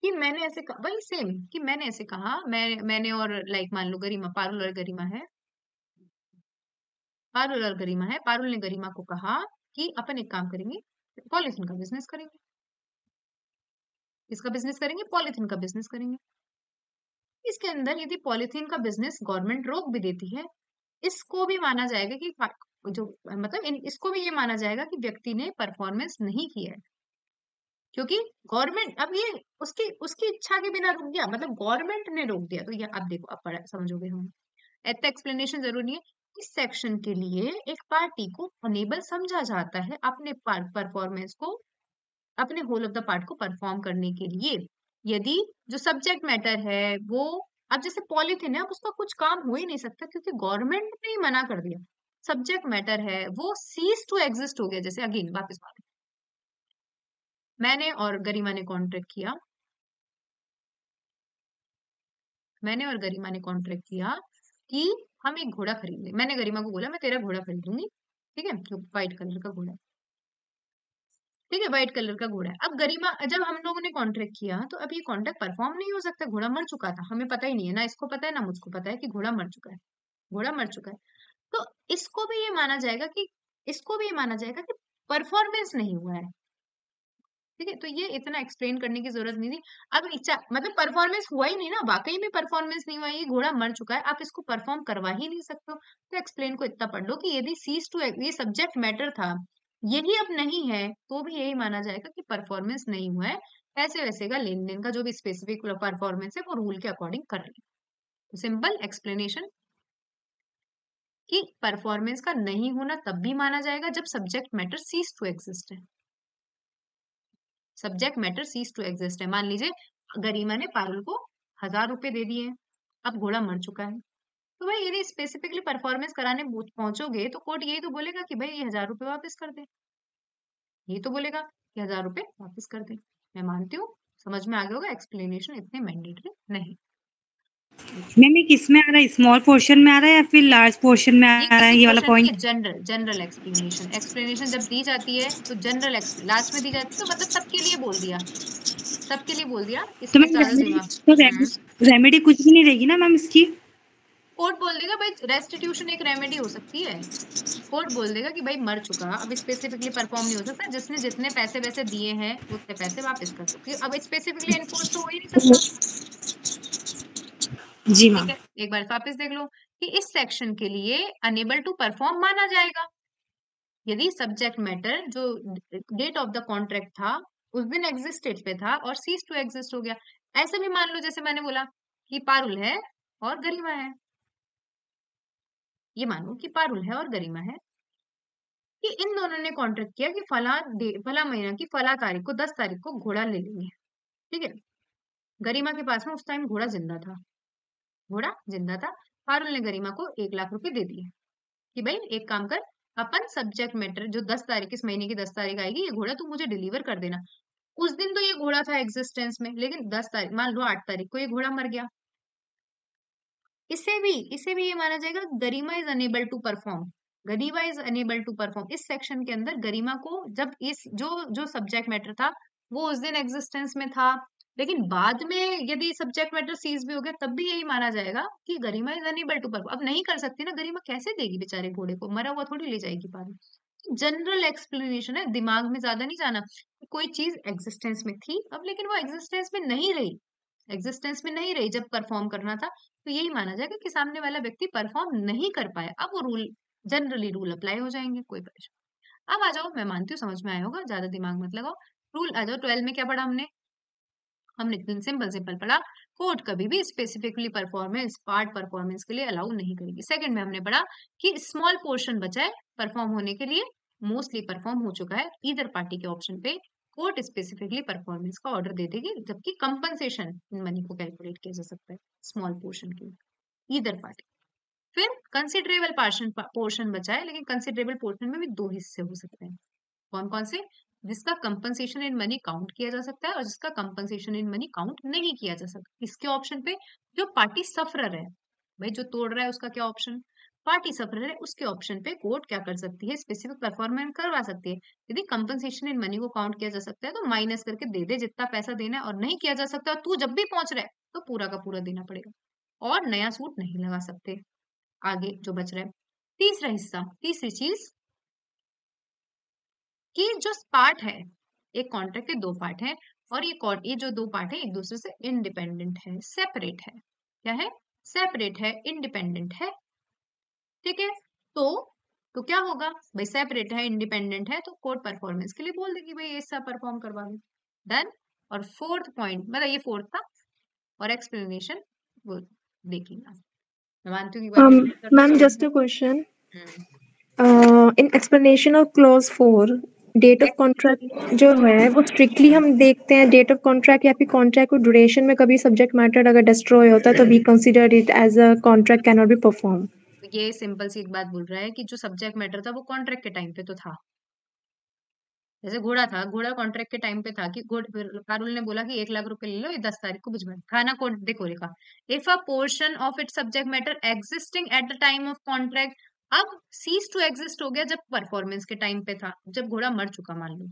कि मैंने ऐसे कहा, वही सेम कि मैंने ऐसे कहा, मैंने और लाइक मान लो गरिमा, पारुल और गरिमा है, पारुल ने गरिमा को कहा कि अपन एक काम करेंगे, पॉलिथीन का बिजनेस करेंगे। इसका बिजनेस करेंगे, पॉलिथीन का बिजनेस करेंगे। इसके अंदर यदि पॉलिथीन का बिजनेस गवर्नमेंट रोक भी देती है, इसको भी माना जाएगा कि जो मतलब इसको भी ये माना जाएगा कि व्यक्ति ने परफॉर्मेंस नहीं किया है, क्योंकि गवर्नमेंट अब ये उसकी उसकी इच्छा के बिना रुक गया, मतलब गवर्नमेंट ने रोक दिया। तो ये अब देखो, अब समझोगे हम, इतना एक्सप्लेनेशन जरूरी नहीं है। इस सेक्शन के लिए एक पार्टी को अनेबल समझा जाता है अपने परफॉर्मेंस को, अपने होल ऑफ द पार्ट को परफॉर्म करने के लिए, यदि जो सब्जेक्ट मैटर है वो, अब जैसे पॉलिथीन है, अब उसका कुछ काम हो ही नहीं सकता क्योंकि गवर्नमेंट ने ही मना कर दिया। सब्जेक्ट मैटर है वो सीज टू एग्जिस्ट हो गया। जैसे अगेन वापस बात, मैंने और गरिमा ने कॉन्ट्रैक्ट किया, कि हम एक घोड़ा खरीदें। मैंने गरिमा को बोला मैं तेरा घोड़ा खरीदूंगी, ठीक है, जो व्हाइट कलर का घोड़ा, ठीक है, व्हाइट कलर का घोड़ा है। अब गरिमा, जब हम लोगों ने कॉन्ट्रैक्ट किया तो अब ये कॉन्ट्रैक्ट परफॉर्म नहीं हो सकता, घोड़ा मर चुका था, हमें पता ही नहीं है ना, इसको पता है ना मुझको पता है कि घोड़ा मर चुका है, घोड़ा मर चुका है। तो इसको भी ये माना जाएगा कि परफॉर्मेंस नहीं हुआ है, ठीक है। तो ये इतना एक्सप्लेन करने की जरूरत नहीं थी। अब इच्छा मतलब परफॉर्मेंस हुआ ही नहीं ना, वाकई में परफॉर्मेंस नहीं हुआ, ये घोड़ा मर चुका है, आप इसको परफॉर्म करवा ही नहीं सकते हो। तो एक्सप्लेन को इतना पढ़ लो कि यदि सीज टू, ये सब्जेक्ट मैटर था, यही अब नहीं है, तो भी यही माना जाएगा कि परफॉर्मेंस नहीं हुआ है। ऐसे वैसे का लेन देन का जो भी स्पेसिफिक परफॉर्मेंस है वो रूल के अकॉर्डिंग कर रहे हैं। सिंपल एक्सप्लेनेशन कि परफॉर्मेंस का नहीं होना तब भी माना जाएगा जब subject matter ceases to exist है। Subject matter ceases to exist है। मान लीजिए गरिमा ने पारुल को 1000 रुपए दे दिए, अब घोड़ा मर चुका है, तो भाई यदि स्पेसिफिकली परफॉर्मेंस कराने पहुंचोगे तो कोर्ट यही तो बोलेगा कि भाई ये 1000 रुपए वापस कर दे, यही तो बोलेगा कि 1000 रुपए वापस कर दे। मैं मानती हूँ समझ में आ गया होगा, एक्सप्लेनेशन इतने मैंडेटरी नहीं। मैम ये किस में आ रहा है, स्मॉल पोर्शन में आ रहा है या फिर लार्ज पोर्शन में आ रहा है ये वाला पॉइंट? जनरल एक्सप्लेनेशन जब दी जाती है तो जनरल लास्ट में दी जाती है, तो मतलब सबके लिए बोल दिया, तो इसमें मैम ज्यादा दिमाग। रेमेडी कुछ भी नहीं रहेगी ना मैम इसकी? कोर्ट बोल देगा भाई रेस्टिट्यूशन एक रेमेडी हो सकती है। कोर्ट बोल देगा कि भाई मर चुका, अब स्पेसिफिकली परफॉर्म नहीं हो सकता, जिसने जितने पैसे वैसे दिए हैं उतने पैसे वापस कर दो, क्योंकि अब स्पेसिफिकली एनफोर्स तो हो ही नहीं सकता। जी ठीक मैम। है, एक बार वापस देख लो कि इस सेक्शन के लिए अनेबल टू परफॉर्म माना जाएगा यदि सब्जेक्ट मैटर जो डेट ऑफ द कॉन्ट्रैक्ट था उस दिन एग्जिस्टेड पे था और सीज टू एग्जिस्ट हो गया। ऐसे भी मान लो जैसे मैंने बोला कि पारुल है और गरिमा है, ये मानो कि पारुल है और गरिमा है कि इन दोनों ने कॉन्ट्रैक्ट किया कि फला महीना की फला तारीख को 10 तारीख को घोड़ा ले लेंगे। ठीक है, गरिमा के पास में उस टाइम घोड़ा जिंदा था, घोड़ा जिंदा था। पारुल ने गरिमा को 1 लाख रुपए दे दिए कि भाई एक काम कर, अपन सब्जेक्ट मैटर जो 10 तारीख इस महीने की 10 तारीख आएगी ये घोड़ा तू मुझे डिलीवर कर देना। उस दिन तो ये घोड़ा था एग्जिस्टेंस में, लेकिन 10 तारीख मान लो 8 तारीख को ये घोड़ा मर गया। इसे भी ये माना जाएगा Garima is unable to perform. Garima is unable to perform इस सेक्शन के अंदर गरिमा को जब इस जो सब्जेक्ट मैटर था वो उस दिन एग्जिस्टेंस में था, लेकिन बाद में यदि सब्जेक्ट मैटर सीज भी हो गया तब भी यही माना जाएगा कि गरिमा इज अनेबल टू परफॉर्म। अब नहीं कर सकती ना गरिमा, कैसे देगी बेचारे घोड़े को, मरा हुआ थोड़ी ले जाएगी पानी। जनरल एक्सप्लेनेशन है, दिमाग में ज्यादा नहीं जाना। कोई चीज एग्जिस्टेंस में थी अब, लेकिन वो एग्जिस्टेंस में नहीं रही, एग्जिस्टेंस में नहीं रही जब परफॉर्म करना था, तो यही माना जाएगा कि सामने वाला व्यक्ति परफॉर्म नहीं कर पाया। अब वो रूल जनरली रूल अप्लाई हो जाएंगे, कोई परेशान। अब आ जाओ, मैं मानती हूँ समझ में आया होगा, ज्यादा दिमाग मत लगाओ। रूल आ जाओ, 12 में क्या पढ़ा हमने सिंपल सिंपल पढ़ा, कोर्ट कभी भी स्पेसिफिकली परफॉर्मेंस पार्ट परफॉर्मेंस के लिए अलाउ नहीं करेगी। सेकंड में हमने पढ़ा कि स्मॉल पोर्शन बचा है परफॉर्म होने के लिए, मोस्टली परफॉर्म हो चुका है, ईदर पार्टी के ऑप्शन पे कोर्ट स्पेसिफिकली परफॉर्मेंस का ऑर्डर दे देगी, जबकि कंपनसेशन इन मनी को कैलकुलेट किया जा सकता है स्मॉल पोर्शन के लिए, ईदर पार्टी। फिर कंसिडरेबल पोर्शन बचा है, लेकिन कंसिडरेबल पोर्शन में भी 2 हिस्से हो सकते हैं। कौन कौन से? जिसका कंपनसेशन इन मनी काउंट किया जा सकता है और जिसका कंपनसेशन इन मनी काउंट नहीं किया जा सकता। इसके ऑप्शन पे जो पार्टी सफरर है, भाई जो तोड़ रहा है उसका क्या ऑप्शन, पार्टी सफरर है, उसके ऑप्शन पे कोर्ट क्या कर सकती है, स्पेसिफिक परफॉर्मेंस करवा सकती है। यदि कंपनसेशन इन मनी को काउंट किया जा सकता है तो माइनस करके दे दे जितना पैसा देना है, और नहीं किया जा सकता तू जब भी पहुंच रहा है तो पूरा का पूरा देना पड़ेगा, और नया सूट नहीं लगा सकते। आगे जो बच रहा है तीसरा हिस्सा, तीसरी चीज कि जो पार्ट है, एक कॉन्ट्रैक्ट के 2 पार्ट हैं और ये जो 2 पार्ट है एक दूसरे से इंडिपेंडेंट है, सेपरेट है। क्या है? सेपरेट है, इंडिपेंडेंट है। ठीक है, तो क्या होगा भाई, सेपरेट है इंडिपेंडेंट है तो कोर्ट परफॉर्मेंस के लिए बोल देगी भाई ऐसा परफॉर्म करवा दो, डन। और फोर्थ पॉइंट, मतलब ये फोर्थ था, और एक्सप्लेनेशन वो देखिए ना, मैं मानती हूँ कि Ma'am, just a question. In explanation of clause 4, date of contract जो है वो स्ट्रिक्टली हम देखते हैं डेट ऑफ कॉन्ट्रैक्ट या फिर कॉन्ट्रैक्ट को ड्यूरेशन में कभी सब्जेक्ट मैटर अगर डिस्ट्रॉय होता है तो we consider it as a contract can not be perform. ये सिंपल सी एक बात बोल रहा है कि जो सब्जेक्ट मैटर था वो कॉन्ट्रैक्ट के टाइम पे तो था, जैसे घोड़ा था, घोड़ा कॉन्ट्रैक्ट के टाइम पे था कि पारुल ने बोला कि 1 लाख रुपए ले लो, ये 10 तारीख को भिजवा खाना को देखो लिखा, if a portion of it subject matter existing at the time of contract, अब सीज टू एग्जिस्ट हो गया जब परफॉर्मेंस के टाइम पे था, जब घोड़ा मर चुका, मान लो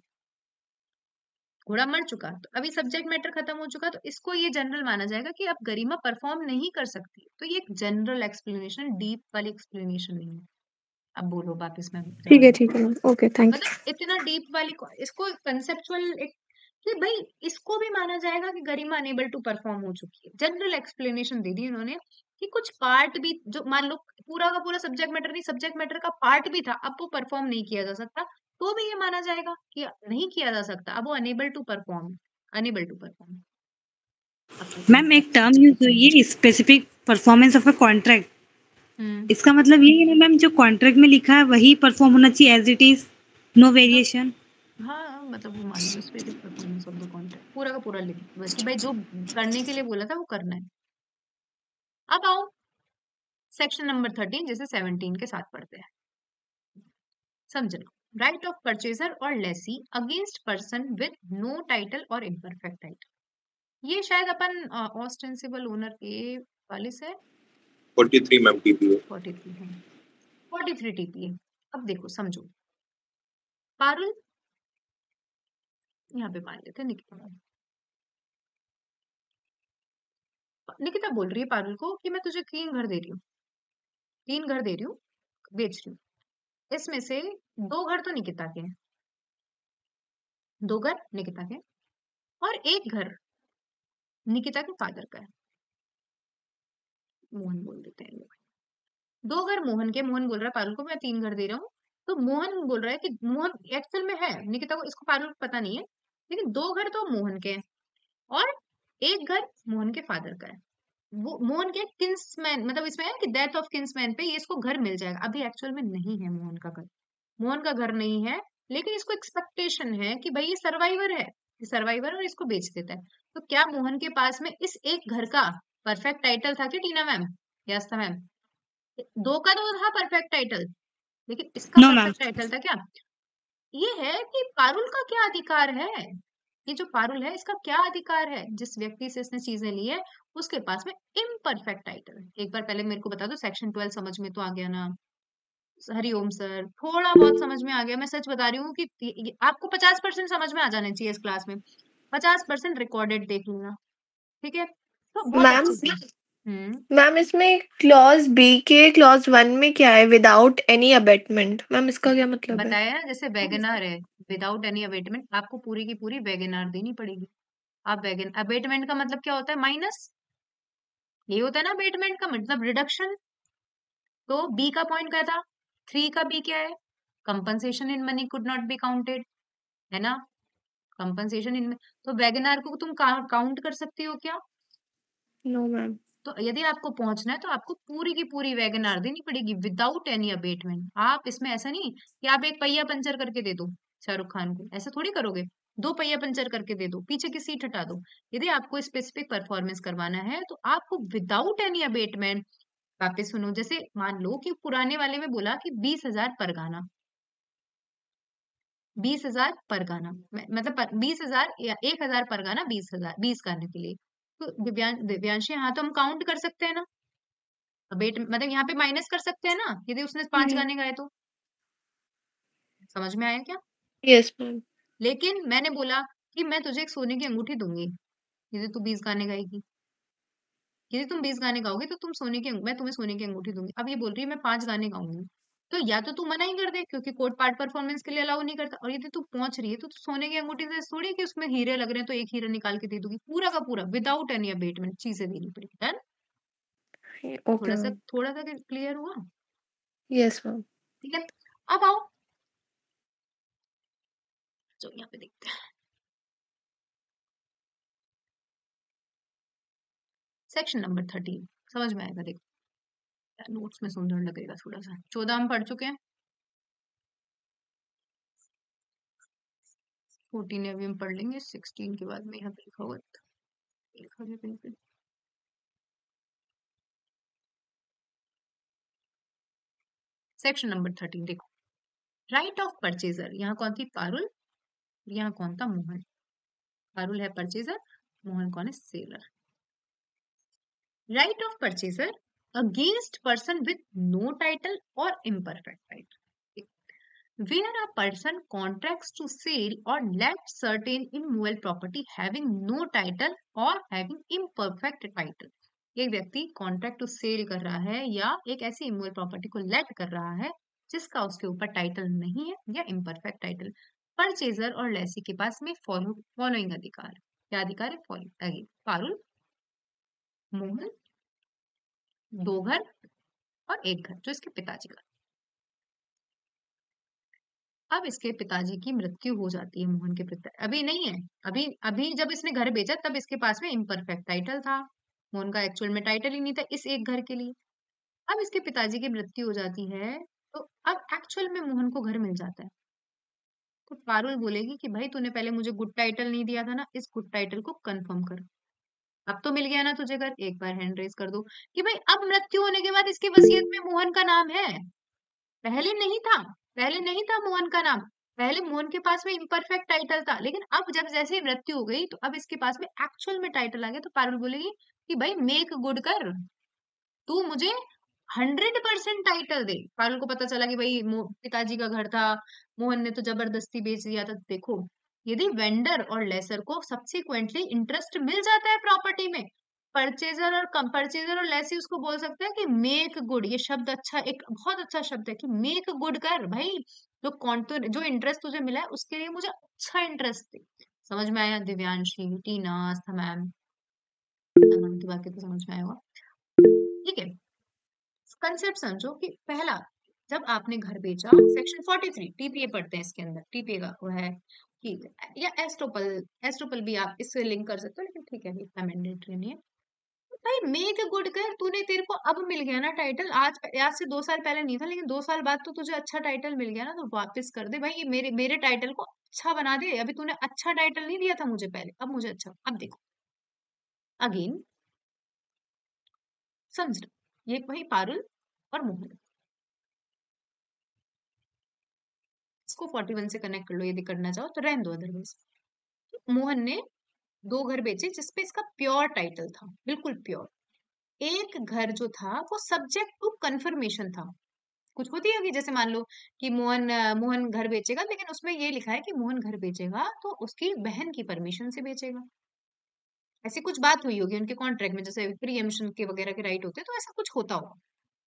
घोड़ा मर चुका तो अभी सब्जेक्ट मैटर खत्म हो चुका, तो इसको ये जनरल माना जाएगा कि अब गरिमा परफॉर्म नहीं कर सकती। तो ये एक जनरल एक्सप्लेनेशन, डीप वाली एक्सप्लेनेशन नहीं है। अब बोलो बाकी इसमें ठीक है ओके थैंक यू। मतलब इतना डीप वाली इसको कंसेप्चुअल एक कि भाई इसको भी माना जाएगा कि गरिमा अनेबल टू परफॉर्म हो चुकी है। जनरल एक्सप्लेनेशन दे दी उन्होंने कि कुछ पार्ट भी जो मान लो पूरा का पूरा सब्जेक्ट मैटर नहीं, सब्जेक्ट मैटर का पार्ट भी था, अब वो परफॉर्म नहीं किया जा सकता, तो भी ये माना जाएगा कि नहीं किया जा सकता, अब वो unable to perform, unable to perform. Ma'am एक टर्म यूज हुई है specific performance of a contract, इसका मतलब ये है ना मैम जो कॉन्ट्रैक्ट में लिखा है वही परफॉर्म होना चाहिए as it is, no variation. हाँ मतलब वो मान लो specific performance of the contract पूरा का पूरा लिख बस कि भाई जो करने के लिए बोला था वो करना है। अब आओ सेक्शन नंबर 13 जैसे 17 के साथ पढ़ते हैं, समझ लो। राइट ऑफ परचेजर और lessee against person with no title और इम्परफेक्ट टाइटल, ये शायद अपन ऑस्टेंसिबल ओनर के वाले से 43 मैम टीपीए 43 है, 43 टीपीए। अब देखो समझो, पारुल यहाँ पे मान लेते हैं निकिता बोल रही है पारुल को कि मैं तुझे 3 घर दे रही हूँ, 3 घर दे रही हूँ, बेच रही हूँ, इसमें से 2 घर तो निकिता के हैं, 2 घर निकिता के और 1 घर निकिता के फादर का है, मोहन बोल देते हैं लोग। 2 घर मोहन के, मोहन बोल रहा है पारुल को मैं 3 घर दे रहा हूँ। तो मोहन बोल रहा है कि मोहन एक्चुअल में है, निकिता को, इसको पारुल को पता नहीं है, लेकिन 2 घर तो मोहन के हैं और 1 घर मोहन के फादर का है। वो मोहन के किन्समैन, मतलब इसमें है कि डेथ ऑफ किन्समैन पे ये इसको घर मिल जाएगा। अभी एक्चुअल में नहीं है मोहन का घर, मोहन का घर नहीं है, लेकिन इसको एक्सपेक्टेशन है कि भाई ये सर्वाइवर है, ये सर्वाइवर और इसको बेच देता है। तो क्या मोहन के पास में इस एक घर का परफेक्ट टाइटल था कि टीना मैम? यस था मैम। 2 का तो था परफेक्ट टाइटल, लेकिन इसका नो मैम। परफेक्ट टाइटल था क्या? ये है कि पारुल का क्या अधिकार है, ये जो पारुल है इसका क्या अधिकार है, जिस व्यक्ति से इसने चीजें ली है उसके पास में इम्परफेक्ट टाइटल है। एक बार पहले मेरे को बता दो, सेक्शन 12 समझ में तो आ गया ना? हरिओम सर, थोड़ा बहुत समझ में आ गया। मैं सच बता रही हूँ कि आपको 50% समझ में आ जाना चाहिए इस क्लास में, 50% रिकॉर्डेड देख लूंगा, ठीक है? तो बहुत मैम अच्छे से। मैम इसमें क्लॉज बी के क्लॉज 1 में क्या है, विदाउट एनी अबेटमेंट? मैम इसका क्या मतलब है? बताया ना, जैसे वैगनार है, विदाउट एनी अबेटमेंट, आपको पूरी की पूरी वैगनार देनी पड़ेगी। आप वैगन, अबेटमेंट का मतलब क्या होता है? माइनस, ये होता है ना अबेटमेंट का मतलब रिडक्शन। तो बी का पॉइंट क्या था? 3 का बी क्या है? Compensation in money could not be counted, है ना? कंपनसेशन इन, तो वैगनार को तुम काउंट कर सकती हो क्या? No ma'am. तो यदि आपको पहुंचना है तो आपको पूरी की पूरी वैगनार देनी पड़ेगी विदाउट एनी अबेटमेंट। आप इसमें ऐसा नहीं कि आप एक पहिया पंचर करके दे दो शाहरुख खान को, ऐसा थोड़ी करोगे। 2 पहिया पंचर करके दे दो, पीछे की सीट हटा दो। यदि आपको स्पेसिफिक परफॉर्मेंस करवाना है तो आपको विदाउट एनी अबेटमेंट, वापस सुनो, जैसे मान लो कि पुराने वाले में बोला कि 20,000 पर गाना, 20,000 पर गाना, मतलब 20,000 या 1,000 पर गाना, 20,000 20 गाने के लिए। तो दिव्यांशी, हाँ तो हम काउंट कर सकते हैं ना, अबेट मतलब यहाँ पे माइनस कर सकते हैं ना, यदि उसने 5 गाने गाए तो। समझ में आया क्या? Yes ma'am. लेकिन मैंने बोला कि मैं तुझे एक सोने की अंगूठी दूंगी यदि तू 20 गाने गाएगी, यदि तुम 20 गाने गाओगे तो मैं तुम्हें सोने की अंगूठी दूंगी। अब ये बोल रही है मैं 5 गाने गाऊंगी, तो या तो तू मना ही कर दे क्योंकि कोर्ट पार्ट परफॉर्मेंस के लिए अलाउ नहीं करता, और यदि तू पहुंच रही है तो तू सोने की अंगूठी से थोड़ी कि उसमें हीरे लग रहे हैं तो एक हीरा निकाल के दे दूंगी, पूरा का पूरा विदाउट एनी अबेटमेंट चीजें देनी पड़ेगी। डन? Okay ma'am. थोड़ा सा क्लियर हुआ? Yes ma'am. ठीक है, अब आओ, जो यहाँ पे देखते हैं सेक्शन नंबर 13, समझ में आएगा। देखो नोट्स में सुंदर लगेगा थोड़ा सा। 14 हम पढ़ चुके हैं, 14 अभी हम पढ़ लेंगे, 16 के बाद में यहाँ पे लिखा हुआ है। सेक्शन नंबर 13 देखो, राइट ऑफ परचेजर। यहाँ कौन थी? पारुल। यहाँ कौन था? मोहन। पारुल है परचेजर, मोहन कौन है? Seller. Right of purchaser against person with no title और imperfect title, where a person contracts to sell or let certain immovable property having no title or having imperfect title। एक व्यक्ति कॉन्ट्रैक्ट टू सेल कर रहा है या एक ऐसी immovable property को लेट कर रहा है जिसका उसके ऊपर टाइटल नहीं है या इम्परफेक्ट टाइटल। परचेजर और लेसी के पास में फॉलोइंग अधिकार। क्या अधिकार है? फॉलोइंग। पारुल, मोहन, 2 घर और 1 घर जो इसके पिताजी का। अब इसके पिताजी की मृत्यु हो जाती है, मोहन के पिता अभी नहीं है, अभी अभी जब इसने घर बेचा तब इसके पास में इम्परफेक्ट टाइटल था, मोहन का एक्चुअल में टाइटल ही नहीं था इस एक घर के लिए। अब इसके पिताजी की मृत्यु हो जाती है तो अब एक्चुअल में मोहन को घर मिल जाता है। तो पारुल बोलेगी कि भाई तूने पहले मुझे गुड टाइटल नहीं दिया था ना, इस गुड टाइटल को कंफर्म कर। अब तो मिल गया ना तुझे घर, एक बार हैंड रेज कर दो कि भाई अब मृत्यु होने के बाद इसकी वसीयत में मोहन का नाम है, पहले नहीं था, पहले नहीं था मोहन का नाम। पहले मोहन के पास में इम्परफेक्ट टाइटल था, लेकिन अब जब जैसे मृत्यु हो गई तो अब इसके पास में एक्चुअल में टाइटल आ गया। तो पारुल बोलेगी कि भाई मेक गुड कर, तू मुझे 100% टाइटल दे। पारुल को पता चला कि भाई पिताजी का घर था, मोहन ने तो जबरदस्ती बेच दिया था। देखो, यदि वेंडर और लेसर को सब्सिक्वेंटली इंटरेस्ट मिल जाता है प्रॉपर्टी में, परचेजर और लेसी उसको बोल सकते हैं कि मेक गुड। ये शब्द अच्छा, एक बहुत अच्छा शब्द है कि मेक गुड कर भाई, जो इंटरेस्ट तुझे मिला है उसके लिए मुझे अच्छा इंटरेस्ट दे। समझ में आया? दिव्यांशी, टीना, मैम की बात तो समझ में आया होगा, ठीक है। कंसेप्ट समझो कि पहला, जब आपने घर बेचा, सेक्शन 43 टीपीए पढ़ते हैं इसके अंदर, टीपीए का वो है कि, या एस्ट्रोपल भी आप इससे लिंक कर सकते हो, लेकिन ठीक है इतना मैंडेटरी नहीं है। भाई मेक अ गुड कर, तूने, तेरे को अब मिल गया ना टाइटल, आज से 2 साल पहले नहीं था, लेकिन 2 साल बाद तो तुझे अच्छा टाइटल मिल गया ना, तो वापस कर दे भाई, ये मेरे टाइटल को अच्छा बना दे। अभी तूने अच्छा टाइटल नहीं दिया था मुझे पहले, अब मुझे अच्छा, अब देखो अगेन समझ लो, ये वही पारुल और मोहन, इसको 41 से कनेक्ट कर लो यदि करना चाहो, तो रहने दो अदरवाइज। मोहन ने 2 घर बेचे जिसपे इसका प्योर टाइटल था, बिल्कुल प्योर। एक घर जो था वो सब्जेक्ट टू कंफर्मेशन था। कुछ होती है कि जैसे मान लो कि मोहन घर बेचेगा, लेकिन उसमें ये लिखा है कि मोहन घर बेचेगा तो उसकी बहन की परमिशन से बेचेगा। ऐसी कुछ बात हुई होगी उनके कॉन्ट्रैक्ट में, जैसे प्रीएम्पशन के वगैरह के राइट होते हैं, तो ऐसा कुछ होता होगा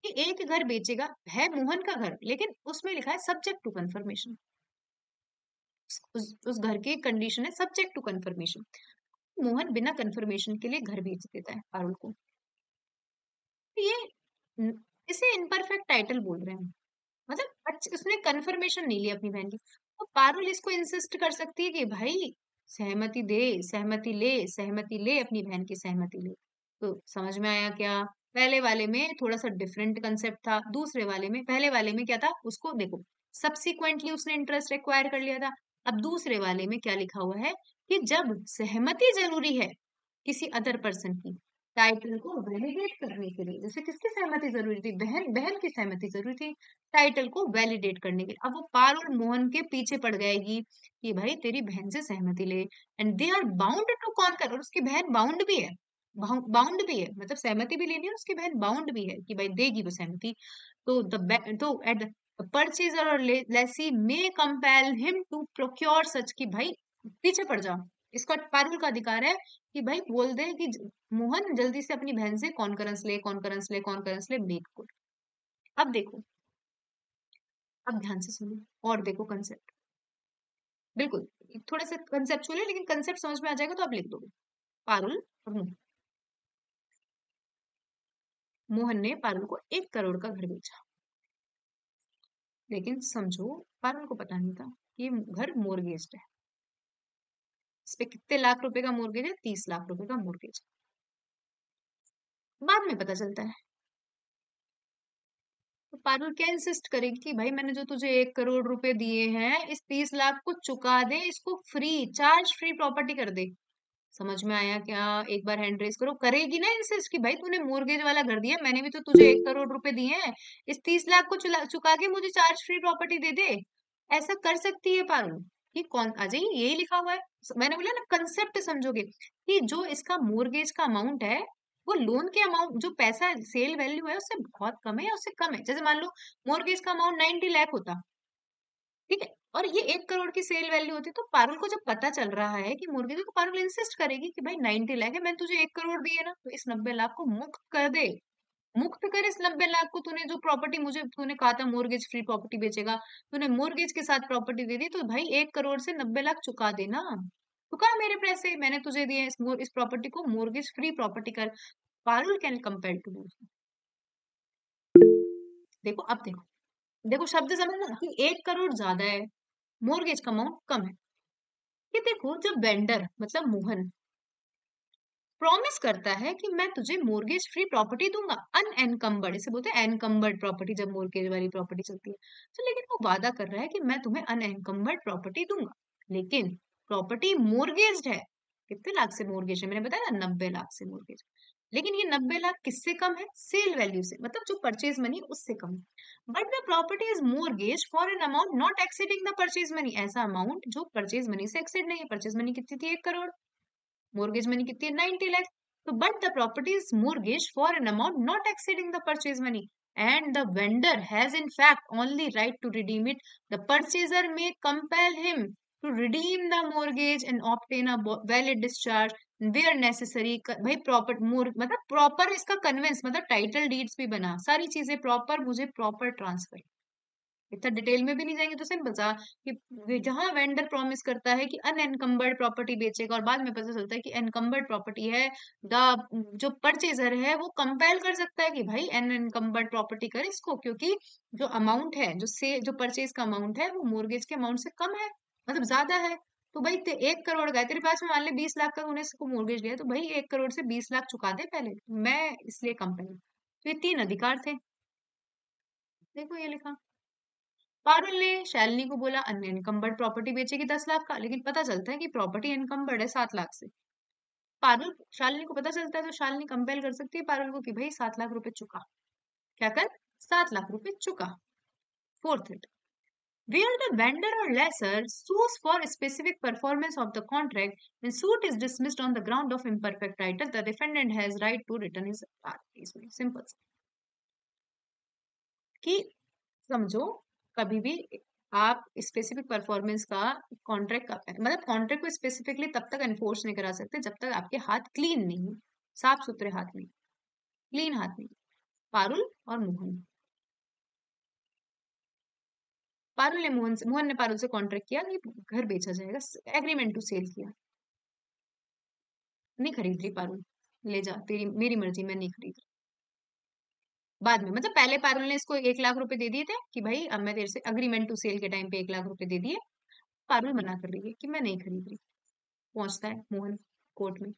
कि एक घर बेचेगा, है मोहन का घर, लेकिन उसमें लिखा है सब्जेक्ट टू कंफर्मेशन। उस घर की कंडीशन है सब्जेक्ट टू कंफर्मेशन। मोहन बिना कंफर्मेशन के लिए घर बेच देता है पारुल को। ये इसे इनपरफेक्ट टाइटल बोल रहे हैं, मतलब उसने कंफर्मेशन नहीं ली अपनी बहन की। तो पारुल इसको इंसिस्ट कर सकती है कि भाई सहमति दे, सहमति ले, सहमति ले, अपनी बहन की सहमति ले। तो समझ में आया क्या? पहले वाले में थोड़ा सा डिफरेंट कंसेप्ट था, दूसरे वाले में, पहले वाले में क्या था, उसको देखो सब्सिक्वेंटली उसने इंटरेस्ट एक्वायर कर लिया था। अब दूसरे वाले में क्या लिखा हुआ है कि जब सहमति जरूरी है किसी अदर पर्सन की टाइटल को वैलिडेट करने के लिए, जैसे किसकी सहमति जरूरी थी, बहन की सहमति जरूरी थी टाइटल को वैलिडेट करने के लिए। अब वो पारुल मोहन के पीछे पड़ जाएगी कि भाई तेरी बहन से सहमति ले, and they are bound to concur, और उसकी बहन बाउंड भी है, बाउंड भी है, मतलब सहमति भी लेनी है, उसकी बहन बाउंड भी है कि भाई देगी वो सहमति। तो एट परचेजर और लेसी मे कंपेल हिम टू प्रोक्योर सच, की भाई पीछे पड़ जाओ, इसका पारुल का अधिकार है कि भाई बोल दे कि मोहन जल्दी से अपनी बहन से कॉन्करेंस ले, कॉन्करेंस ले, कॉन्करेंस ले, मेक गुड। अब देखो, अब ध्यान से सुनो और देखो कंसेप्ट, बिल्कुल थोड़े से कंसेप्चुअल है, लेकिन कंसेप्ट समझ में आ जाएगा तो आप लिख दोगे। पारुल और मोहन ने पारुल को 1 करोड़ का घर बेचा, लेकिन समझो पारुल को पता नहीं था कि ये घर मोर्गेज्ड है। इस पे कितने लाख रुपए का मोर्गेज है? 30 लाख रुपए का मोर्गेज। बाद में पता चलता है, तो पारुल क्या इंसिस्ट करेगी कि भाई मैंने जो तुझे 1 करोड़ रुपए दिए हैं, इस 30 लाख को चुका दे, इसको फ्री, चार्ज फ्री प्रॉपर्टी कर दे। समझ में आया क्या? एक बार हैंड रेस करो, करेगी ना इंसिस्ट कि भाई तूने मोर्गेज वाला घर दिया, मैंने भी तो तुझे 1 करोड़ रुपए दिए हैं, इस 30 लाख को चुका के मुझे चार्ज फ्री प्रॉपर्टी दे दे। ऐसा कर सकती है पारुल कि कौन आ जाइए, यही लिखा हुआ है। मैंने बोला ना कंसेप्ट समझोगे कि जो इसका मोर्गेज का अमाउंट है वो लोन के अमाउंट, जो पैसा सेल वैल्यू है उससे बहुत कम है या उससे कम है। जैसे मान लो मोर्गेज का अमाउंट 90 लाख होता, ठीक है, और ये 1 करोड़ की सेल वैल्यू होती, तो पारुल को जब पता चल रहा है कि मोर्गेज, तो पारुल इंसिस्ट करेगी कि भाई 90 लाख है, मैंने तुझे 1 करोड़ दिए ना, तो इस 90 लाख को मुक्त कर दे, मुक्त कर इस 90 लाख को। तूने जो प्रॉपर्टी मुझे, तूने कहा था मोर्गेज फ्री प्रॉपर्टी बेचेगा, तूने मोर्गेज के साथ प्रॉपर्टी दे दी, तो भाई 1 करोड़ से 90 लाख चुका देना, चुका मेरे पैसे, मैंने तुझे दिए, इस प्रॉपर्टी को मोर्गेज फ्री प्रॉपर्टी कर। Parul can compel to do. देखो अब देखो, देखो शब्द समझना कि 1 करोड़ ज्यादा है, मोर्गेज का अमाउंट कम है। ये देखो, जब वेंडर मतलब मोहन प्रॉमिस करता है कि मैं तुझे मोर्गेज फ्री प्रॉपर्टी दूंगा, अनएनकम्बर्ड, इसे बोलते हैं एनकम्बर्ड प्रॉपर्टी, जब मोर्गेज वाली प्रॉपर्टी चलती है, तो लेकिन वो वादा कर रहा है कि मैं तुम्हें अनएनकम्बर्ड प्रॉपर्टी दूंगा, लेकिन प्रॉपर्टी मोर्गेज्ड है। कितने लाख से मोर्गेज है? मैंने बताया ना 90 लाख से मोर्गेज। लेकिन ये 90 लाख किससे कम है? सेल वैल्यू से, मतलब जो परचेज मनी उससे कम है। But the property is mortgage for an amount not exceeding the purchase money, ऐसा अमाउंट जो परचेज मनी से एक्सीड नहीं है। परचेज मनी कितनी थी? 1 करोड़, मोर्गेज मनी कितनी है? 90 लाख। तो but the property is mortgage for an amount not exceeding the purchase money and the vendor has in fact only right to redeem it. The purchaser may compel him to redeem the mortgage and obtain a valid discharge where necessary। भाई proper मतलब proper इसका convince, मतलब title deeds भी बना, सारी चीजें proper, मुझे proper transfer, इतना डिटेल में भी नहीं जाएंगे, तो सिंपल सा कि जहां वेंडर प्रॉमिस करता है कि अनएनकम्बर्ड प्रॉपर्टी बेचेगा और बाद में पता चलता है कि एनकम्बर्ड प्रॉपर्टी है, जो परचेजर है वो कंपेल कर सकता है कि भाई अनएनकम्बर्ड प्रॉपर्टी कर इसको, क्योंकि जो अमाउंट है, जो परचेज का अमाउंट है वो मोर्गेज के अमाउंट से कम है, मतलब ज्यादा है। तो भाई 1 करोड़ का है तेरे पास में, मान ले 20 लाख का उन्हें को मोर्गेज लिया, तो भाई 1 करोड़ से 20 लाख चुका दे पहले, मैं इसलिए कंपेल। तो ये 3 अधिकार थे। देखो ये लिखा, पारुल ने शालिनी को बोला अनएनकम्बर्ड प्रॉपर्टी बेचेगी 10 लाख का, लेकिन पता चलता है कि प्रॉपर्टी एनकम्बर्ड है 7 लाख से। पारुल शालिनी को पता चलता है तो शालिनी कंपेल कर सकती है पारुल को कि भाई 7 लाख रुपए चुका, क्या कर 7 लाख रुपए चुका। Fourth it, where the vendor or lessor sues for specific performance of the contract and suit is dismissed on the ground of imperfect title, the defendant has right to return his part। Simple कि समझो, कभी भी आप specific performance का contract का, मतलब contract को specifically तब तक एनफोर्स नहीं करा सकते जब तक आपके हाथ क्लीन नहीं हो, साफ सुथरे हाथ नहीं, क्लीन हाथ नहीं। पारुल और मोहन, मोहन ने पारुल से कॉन्ट्रैक्ट किया कि घर बेचा जाएगा, एग्रीमेंट टू सेल किया, नहीं खरीद रही पारुल, ले जा तेरी मेरी मर्जी, मैं नहीं खरीद रही। बाद में, मतलब पहले पारुल ने इसको 1 लाख रुपए दे दिए थे कि भाई अब मैं तेरे से एग्रीमेंट टू सेल के टाइम पे 1 लाख रुपए दे दिए, पारुल मना कर रही है कि मैं नहीं खरीद रही। पहुंचता है मोहन कोर्ट में,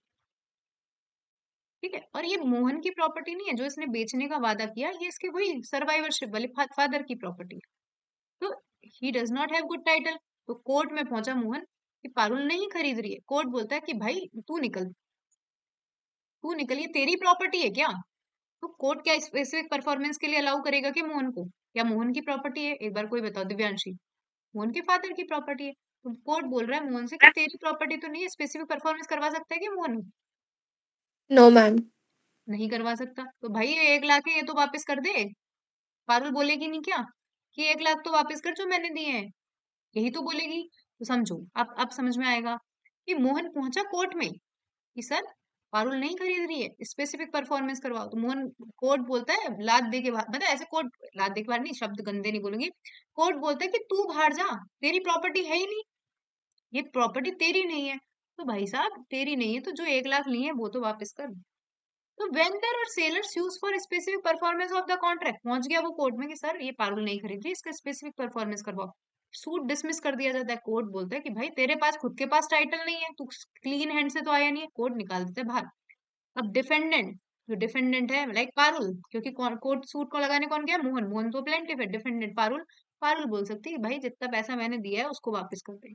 ठीक है, और ये मोहन की प्रॉपर्टी नहीं है जो इसने बेचने का वादा किया, ये इसके वही सर्वाइवरशिप वाले फादर की प्रॉपर्टी है, तो he does not have good title. तो कोर्ट में पहुंचा मोहन कि पारुल नहीं खरीद रही है, कोर्ट बोलता है कि भाई तू निकल, ये तेरी प्रॉपर्टी है क्या? तो कोर्ट क्या स्पेसिफिक परफॉर्मेंस के लिए अलाउ करेगा कि मोहन को, या मोहन की प्रॉपर्टी है, एक बार कोई बताओ दिव्यांशी, मोहन के फादर की प्रॉपर्टी है, तो कोर्ट बोल रहा है मोहन से कि तेरी प्रॉपर्टी तो नहीं है, स्पेसिफिक परफॉर्मेंस करवा सकता है कि मोहन? नो मैम, नहीं करवा सकता। तो भाई ये 1 लाख है, ये तो वापस कर दे। पारुल बोलेगी नहीं क्या कि 1 लाख तो वापस कर जो मैंने दिए हैं, यही तो बोलेगी। तो समझो, अब समझ में आएगा कि मोहन पहुंचा कोर्ट में कि सर पारुल नहीं खरीद रही है, स्पेसिफिक परफॉर्मेंस करवाओ। तो मोहन, कोर्ट बोलता है लात दे के बाहर, मतलब ऐसे कोर्ट लात दे के बाहर नहीं, शब्द गंदे नहीं बोलूंगी, कोर्ट बोलता है कि तू बाहर जा, तेरी प्रॉपर्टी है ही नहीं, ये प्रॉपर्टी तेरी नहीं है। तो भाई साहब तेरी नहीं है तो जो 1 लाख लिए हैं वो तो वापस कर। तो वेंडर और seller use for specific performance of the contract, पहुंच गया वो कोर्ट में कि सर ये पारुल नहीं खरीद रही, इसका स्पेसिफिक परफॉर्मेंस करवाओ। सूट डिसमिस कर दिया जाता है, कोर्ट बोलता है कि भाई तेरे पास खुद के पास टाइटल नहीं है, तू क्लीन हैंड से तो आया नहीं है, कोर्ट निकाल देते बाहर। अब डिफेंडेंट, जो डिफेंडेंट है लाइक पारुल, क्योंकि कोर्ट सूट को लगाने कौन गया? मोहन, मोहन तो प्लेंटिफ है, डिफेंडेंट पारुल, पारुल बोल सकती है कि भाई जितना पैसा मैंने दिया है उसको वापस कर दे।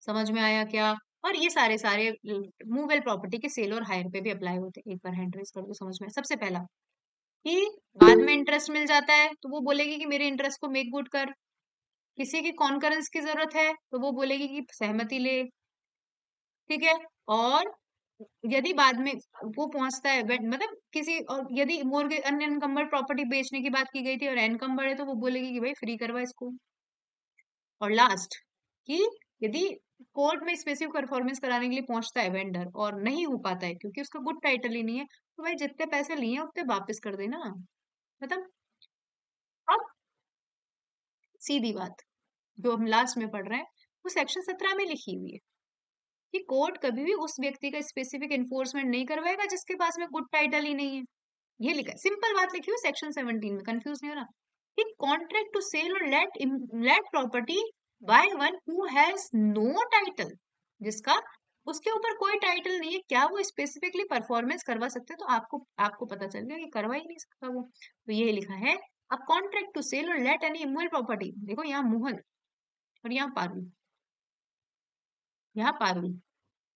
समझ में आया क्या? और ये सारे सारे मूवेबल प्रॉपर्टी के सेल और हायर पे भी अप्लाई होते हैं, एक बार हैंड रेज कर दो समझ में। सबसे पहला कि बाद में इंटरेस्ट मिल जाता है तो वो बोलेगी कि मेरे इंटरेस्ट को मेक गुड कर, किसी की कॉन्करेंस की जरूरत है तो वो बोलेगी कि सहमति ले, ठीक है। और यदि बाद में वो पहुंचता है मतलब किसी, और यदि मोर्गेज अनएनकम्बर्ड प्रॉपर्टी बेचने की बात की गई थी और एनकम्बर्ड है तो वो बोलेगी कि भाई फ्री करवा इसको। और लास्ट कि यदि कोर्ट में स्पेसिफिक परफॉर्मेंस कराने के लिए पहुंचता है वेंडर और नहीं हो पाता है क्योंकि उसका गुड टाइटल ही नहीं है, तो भाई जितने पैसे लिए हैं उतने वापस कर देना, मतलब। अब सीधी बात जो हम लास्ट में पढ़ रहे हैं वो सेक्शन 17 में लिखी हुई है कि कोर्ट कभी भी उस व्यक्ति का स्पेसिफिक एनफोर्समेंट नहीं करवाएगा जिसके पास में गुड टाइटल ही नहीं है। ये लिखा है, सिंपल बात लिखी हुई सेक्शन 17 में, कंफ्यूज नहीं होना। कि कॉन्ट्रैक्ट टू सेल और let property by one who has no title, जिसका उसके ऊपर कोई टाइटल नहीं है, क्या वो स्पेसिफिकली परफॉर्मेंस करवा सकते हैं? तो आपको पता चल गया कि करवा ही नहीं सकता वो। तो ये लिखा है, अब कॉन्ट्रैक्ट टू सेल और लेट एनी इमूवेबल प्रॉपर्टी, देखो यहाँ मोहन और यहाँ पारुल, यहाँ पारुल,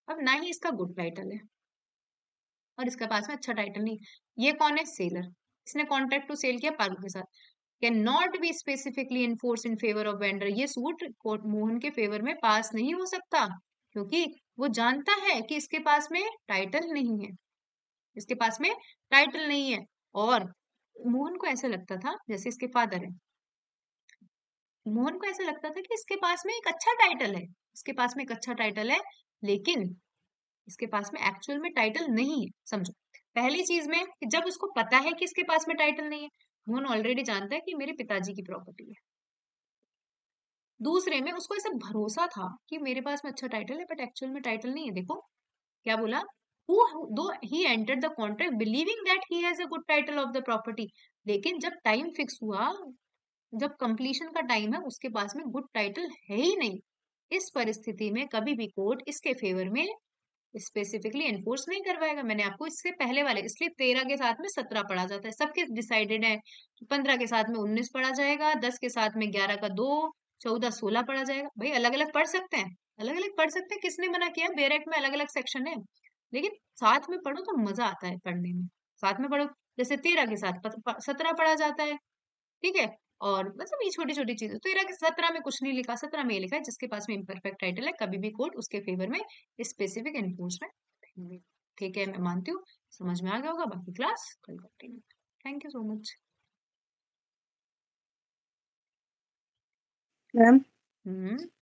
अब ना ही इसका गुड टाइटल है और इसके पास में अच्छा टाइटल नहीं, ये कौन है? सेलर, इसने कॉन्ट्रैक्ट टू सेल किया पारुल के साथ, can not be specifically enforce in favour of vendor, ये सूट मोहन के फेवर में पास नहीं हो सकता क्योंकि वो जानता है कि इसके पास में टाइटल नहीं है, इसके पास में टाइटल नहीं है। और मोहन को ऐसा लगता था, जैसे इसके फादर है, मोहन को ऐसा लगता था कि इसके पास में एक अच्छा टाइटल है, इसके पास में एक अच्छा टाइटल है, लेकिन इसके पास में एक्चुअल में टाइटल नहीं है। समझो, पहली चीज में कि जब उसको पता है कि इसके पास में टाइटल नहीं है, मोहन ऑलरेडी जानता है कि मेरे पिताजी की प्रॉपर्टी है। दूसरे में उसको ऐसा भरोसा था कि मेरे पास में अच्छा टाइटल है, बट एक्चुअल में टाइटल नहीं है। देखो क्या बोला, दो he entered the contract believing that he has a good title of the property, लेकिन जब टाइम फिक्स हुआ, जब कंप्लीशन का टाइम है, उसके पास में गुड टाइटल है ही नहीं। इस परिस्थिति में कभी भी कोर्ट इसके फेवर में स्पेसिफिकली एनफोर्स नहीं करवाएगा। मैंने आपको इससे पहले वाले, इसलिए 13 के साथ में 17 पढ़ा जाता है, सबके डिसाइडेड है। 15 के साथ में 19 पढ़ा जाएगा, 10 के साथ में 11 का 2, 14, 16 पढ़ा जाएगा। भाई अलग अलग पढ़ सकते हैं, अलग अलग पढ़ सकते हैं, किसने मना किया? बेयर एक्ट में अलग अलग सेक्शन है, लेकिन साथ में पढ़ो तो मजा आता है पढ़ने में। साथ में पढ़ो, जैसे 13 के साथ 17 पढ़ा जाता है, ठीक है। और मतलब ये छोटी छोटी चीजें, 13 के 17 में कुछ नहीं लिखा, 17 में ये लिखा है जिसके पास में इम्परफेक्ट टाइटल है कभी भी कोर्ट उसके फेवर में स्पेसिफिक एनफोर्समेंट। ठीक है, मैं मानती हूँ समझ में आ गया होगा। बाकी क्लास कल करते हैं। Thank you so much. Ma'am